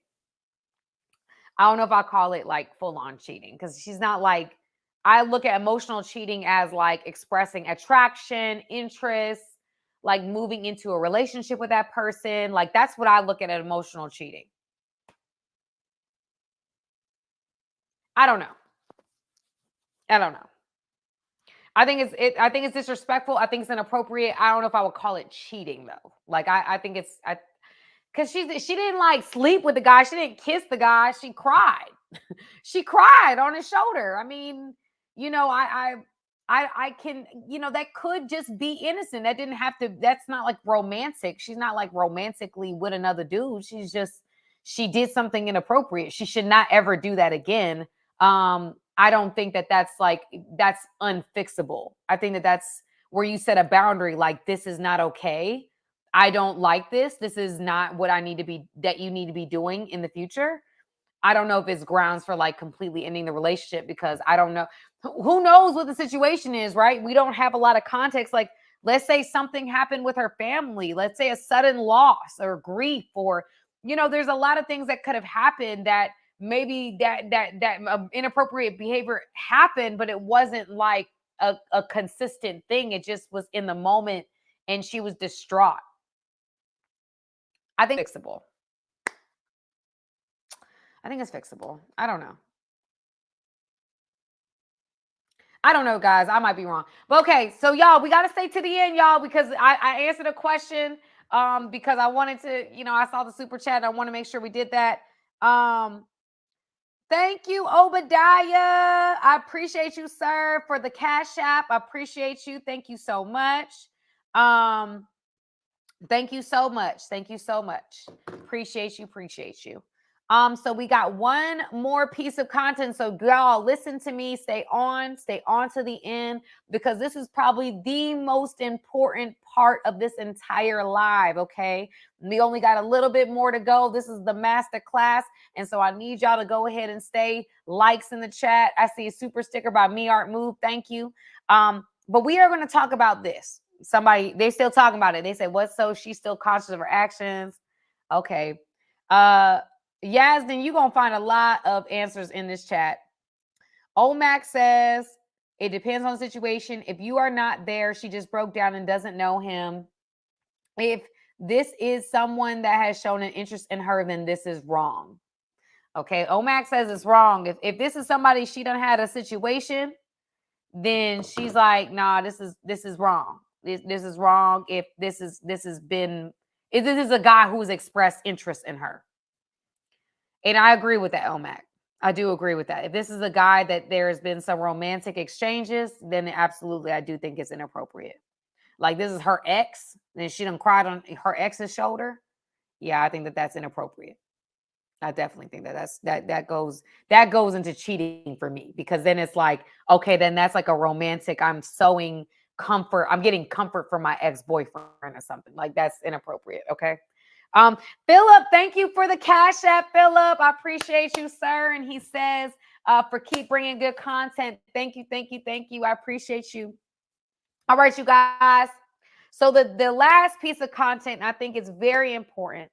A: I don't know if I call it like full on cheating because she's not like, I look at emotional cheating as like expressing attraction, interest, like moving into a relationship with that person. Like that's what I look at emotional cheating. I don't know. I think it's disrespectful. I think it's inappropriate. I don't know if I would call it cheating though. Like I think it's because she didn't like sleep with the guy. She didn't kiss the guy. She cried. She cried on his shoulder. I mean, I can, that could just be innocent. That didn't have to, that's not like romantic. She's not like romantically with another dude. She did something inappropriate. She should not ever do that again. I don't think that's unfixable. I think that's where you set a boundary. Like, this is not okay. I don't like this. This is not what that you need to be doing in the future. I don't know if it's grounds for like completely ending the relationship because I don't know. Who knows what the situation is, right? We don't have a lot of context. Like, let's say something happened with her family. Let's say a sudden loss or grief, or, there's a lot of things that could have happened that maybe that inappropriate behavior happened, but it wasn't like a consistent thing. It just was in the moment and she was distraught. I think it's fixable. I don't know, guys. I might be wrong. But okay, so y'all, we got to stay to the end, y'all, because I answered a question because I wanted to, I saw the super chat. I want to make sure we did that. Thank you, Obadiah. I appreciate you, sir, for the Cash App. I appreciate you. Thank you so much. Thank you so much. Appreciate you. So we got one more piece of content. So y'all, listen to me, stay on to the end, because this is probably the most important part of this entire live. Okay. We only got a little bit more to go. This is the master class. And so I need y'all to go ahead and stay likes in the chat. I see a super sticker by Me Art Move. Thank you. But we are going to talk about this. They still talking about it. They said, what? So she's still conscious of her actions. Okay. Yasmin, you're going to find a lot of answers in this chat. Omac says, it depends on the situation. If you are not there, she just broke down and doesn't know him. If this is someone that has shown an interest in her, then this is wrong. Okay. Omac says it's wrong. If this is somebody she done had a situation, then she's like, nah, this is wrong. This is wrong. If this is a guy who's expressed interest in her. And I agree with that, Omac. I do agree with that. If this is a guy that there's been some romantic exchanges, then absolutely, I do think it's inappropriate. Like this is her ex, and she done cried on her ex's shoulder. Yeah, I think that that's inappropriate. I definitely think that goes into cheating for me, because then it's like, okay, then that's like a romantic. I'm sowing comfort. I'm getting comfort from my ex-boyfriend or something. Like that's inappropriate. Okay. Philip, thank you for the Cash App, Philip. I appreciate you, sir. And he says, for keep bringing good content. Thank you, thank you, thank you. I appreciate you. All right, you guys. So the last piece of content I think is very important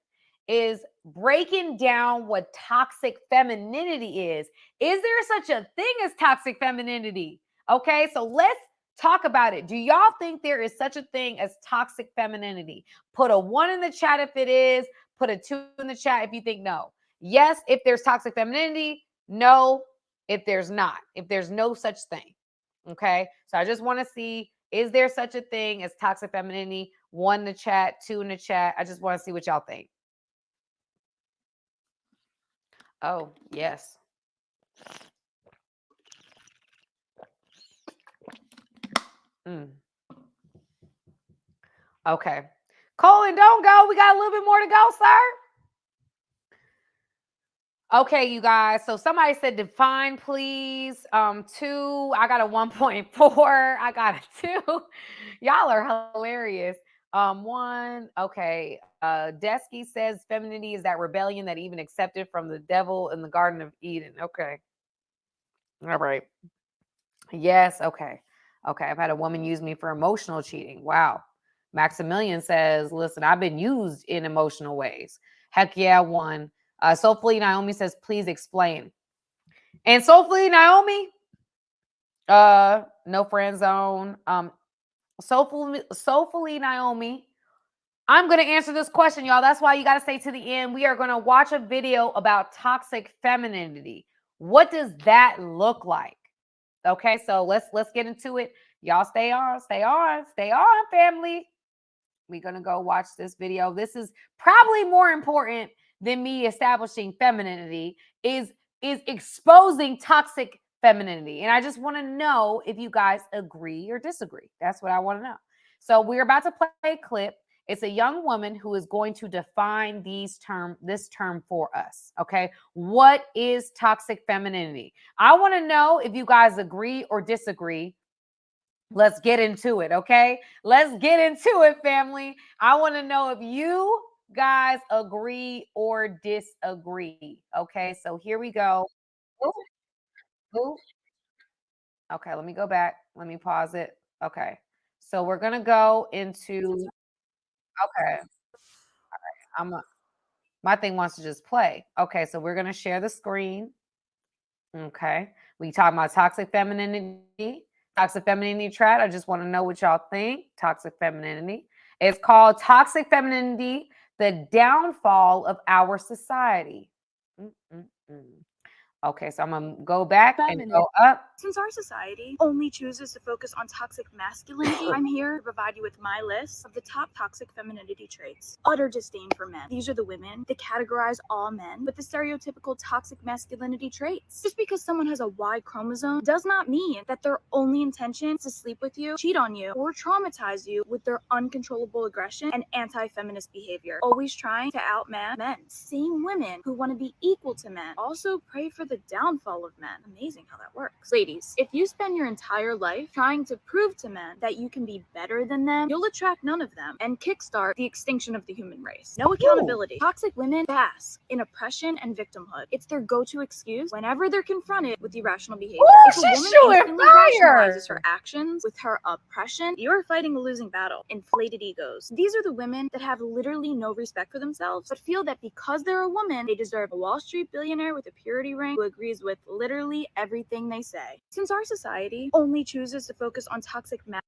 A: is breaking down what toxic femininity is. Is there such a thing as toxic femininity? Okay, so let's talk about it. Do y'all think there is such a thing as toxic femininity? Put a 1 in the chat if it is, put a 2 in the chat if you think no. Yes, if there's toxic femininity, no, if there's not, if there's no such thing. Okay, so I just want to see, is there such a thing as toxic femininity? 1 in the chat, 2 in the chat. I just want to see what y'all think. Oh, yes. Okay. Colin, don't go. We got a little bit more to go, sir. Okay, you guys. So somebody said define, please. 2. I got a 1.4. I got a 2. Y'all are hilarious. 1. Okay. Desky says femininity is that rebellion that even accepted from the devil in the Garden of Eden. Okay. All right. Yes. Okay. Okay. I've had a woman use me for emotional cheating. Wow. Maximilian says, listen, I've been used in emotional ways. Heck yeah, 1. Soulfully Naomi says, please explain. And Soulfully Naomi, no friend zone. Soulfully Naomi, I'm going to answer this question, y'all. That's why you got to stay to the end. We are going to watch a video about toxic femininity. What does that look like? Okay, so let's get into it. Y'all stay on, family. We're going to go watch this video. This is probably more important than me establishing femininity, is exposing toxic femininity. And I just want to know if you guys agree or disagree. That's what I want to know. So we're about to play a clip. It's a young woman who is going to define this term for us. Okay. What is toxic femininity? I want to know if you guys agree or disagree. Let's get into it. Okay. Let's get into it, family. I want to know if you guys agree or disagree. Okay. So here we go. Ooh, ooh. Okay. Let me go back. Let me pause it. Okay. So we're going to go into, okay. My thing wants to just play. Okay, so we're gonna share the screen. Okay, we talking about toxic femininity trap. I just want to know what y'all think. Toxic femininity. It's called Toxic Femininity: The Downfall of Our Society. Mm-mm-mm. Okay, so I'm gonna go back and go up.
E: Since our society only chooses to focus on toxic masculinity, I'm here to provide you with my list of the top toxic femininity traits. Utter disdain for men. These are the women that categorize all men with the stereotypical toxic masculinity traits. Just because someone has a Y chromosome does not mean that their only intention is to sleep with you, cheat on you, or traumatize you with their uncontrollable aggression and anti-feminist behavior. Always trying to outman men. Same women who want to be equal to men also pray for the downfall of men. Amazing how that works. Ladies, if you spend your entire life trying to prove to men that you can be better than them, you'll attract none of them and kickstart the extinction of the human race. No accountability. Ooh. Toxic women bask in oppression and victimhood. It's their go-to excuse whenever they're confronted with irrational behavior.
A: Ooh,
E: if a woman instantly rationalizes her actions with her oppression, you're fighting a losing battle. Inflated egos. These are the women that have literally no respect for themselves, but feel that because they're a woman, they deserve a Wall Street billionaire with a purity ring who agrees with literally everything they say. Since our society only chooses to focus on toxic
A: Woo-wee!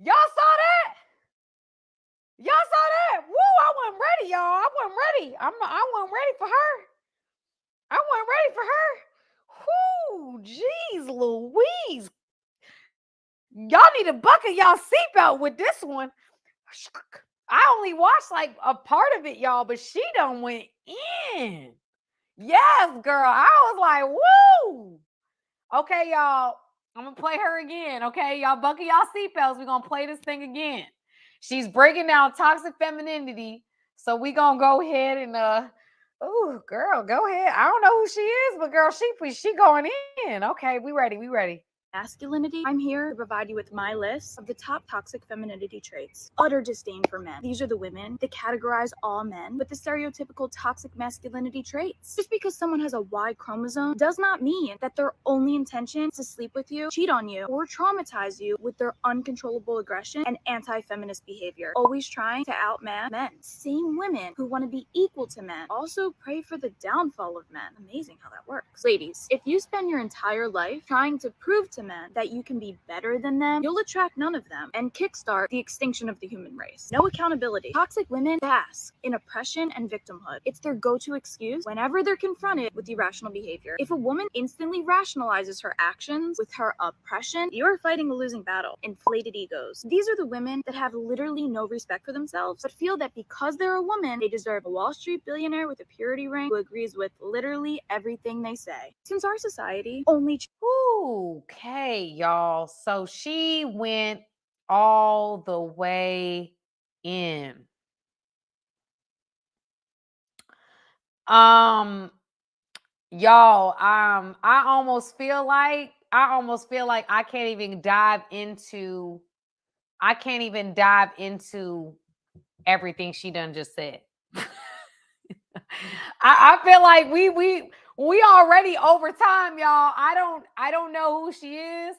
A: Y'all saw that? Y'all saw that? Woo! I wasn't ready, y'all. I wasn't ready. I wasn't ready for her. I wasn't ready for her. Whoo! Jeez Louise. Y'all need to buckle y'all seatbelt with this one. I only watched like a part of it, y'all, but she done went in. Yes, girl. I was like, woo. Okay, y'all. I'm going to play her again. Okay, y'all buckle y'all seatbelts. We're going to play this thing again. She's breaking down toxic femininity. So we going to go ahead and, oh, girl, go ahead. I don't know who she is, but girl, she going in. Okay, we ready. We ready.
E: Masculinity, I'm here to provide you with my list of the top toxic femininity traits. Utter disdain for men. These are the women that categorize all men with the stereotypical toxic masculinity traits. Just because someone has a Y chromosome does not mean that their only intention is to sleep with you, cheat on you, or traumatize you with their uncontrollable aggression and anti-feminist behavior. Always trying to outman men. Same women who want to be equal to men also pray for the downfall of men. Amazing how that works. Ladies, if you spend your entire life trying to prove to men that you can be better than them, you'll attract none of them and kickstart the extinction of the human race. No accountability. Toxic women bask in oppression and victimhood. It's their go-to excuse whenever they're confronted with irrational behavior. If a woman instantly rationalizes her actions with her oppression, you're fighting a losing battle. Inflated egos. These are the women that have literally no respect for themselves, but feel that because they're a woman, they deserve a Wall Street billionaire with a purity ring who agrees with literally everything they say. Since our society only
A: Okay, y'all. So she went all the way in. Y'all, I almost feel like I can't even dive into everything she done just said. I feel like we already over time, y'all. I don't know who she is,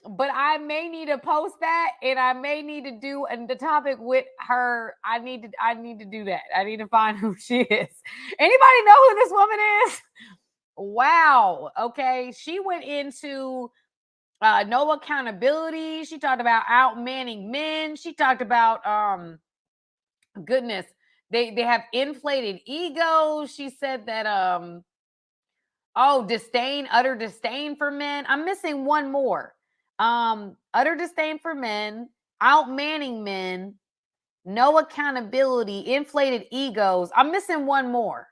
A: but I may need to post that, and I may need to do the topic with her. I need to do that. I need to find who she is. Anybody know who this woman is? Wow. Okay, she went into no accountability. She talked about outmanning men. She talked about goodness. They have inflated egos. She said that utter disdain for men. I'm missing one more. Utter disdain for men, outmanning men, no accountability, inflated egos. I'm missing one more.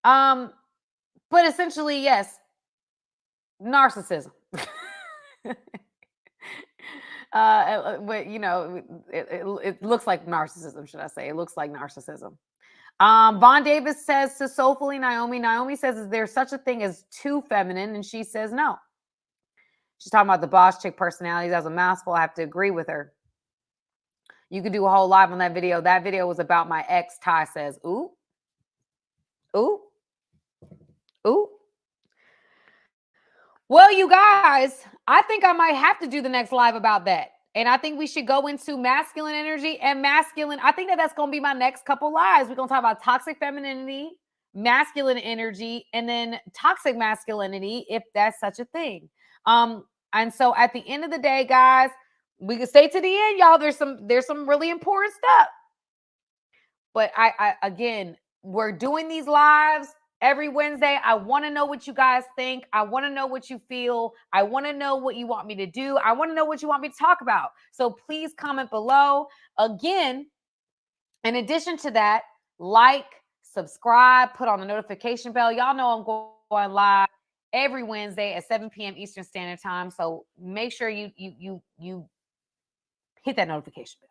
A: But essentially, yes, narcissism. But you know, it looks like narcissism, should I say? It looks like narcissism. Von Davis says to Soulfully Naomi says, is there such a thing as too feminine? And she says no. She's talking about the boss chick personalities. As a mouthful, I have to agree with her. You could do a whole live on that video. That video was about my ex, Ty says. Ooh. Well, you guys, I think I might have to do the next live about that. And I think we should go into masculine energy and masculine. I think that's going to be my next couple lives. We're going to talk about toxic femininity, masculine energy, and then toxic masculinity, if that's such a thing. And so at the end of the day, guys, we can stay to the end, y'all. There's some really important stuff. But I again, we're doing these lives every Wednesday. I want to know what you guys think. I want to know what you feel. I want to know what you want me to do. I want to know what you want me to talk about. So please comment below. Again, in addition to that, like, subscribe, put on the notification bell. Y'all know I'm going live every Wednesday at 7 p.m. Eastern Standard Time. So make sure you hit that notification bell.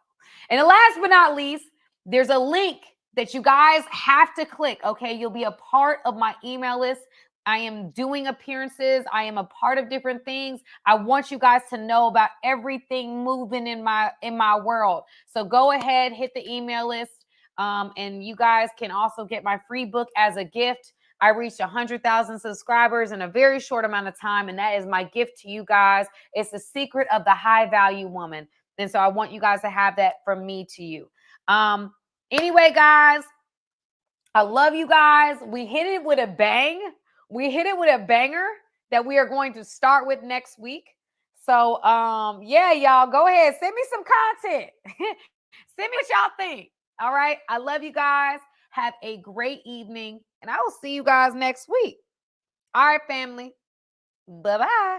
A: And last but not least, there's a link that you guys have to click, okay? You'll be a part of my email list. I am doing appearances. I am a part of different things. I want you guys to know about everything moving in my world. So go ahead, hit the email list. And you guys can also get my free book as a gift. I reached 100,000 subscribers in a very short amount of time, and that is my gift to you guys. It's the secret of the high value woman. And so I want you guys to have that from me to you. Anyway, guys, I love you guys. We hit it with a bang. We hit it with a banger that we are going to start with next week. So, yeah, y'all, go ahead. Send me some content. Send me what y'all think. All right. I love you guys. Have a great evening, and I will see you guys next week. All right, family. Bye-bye.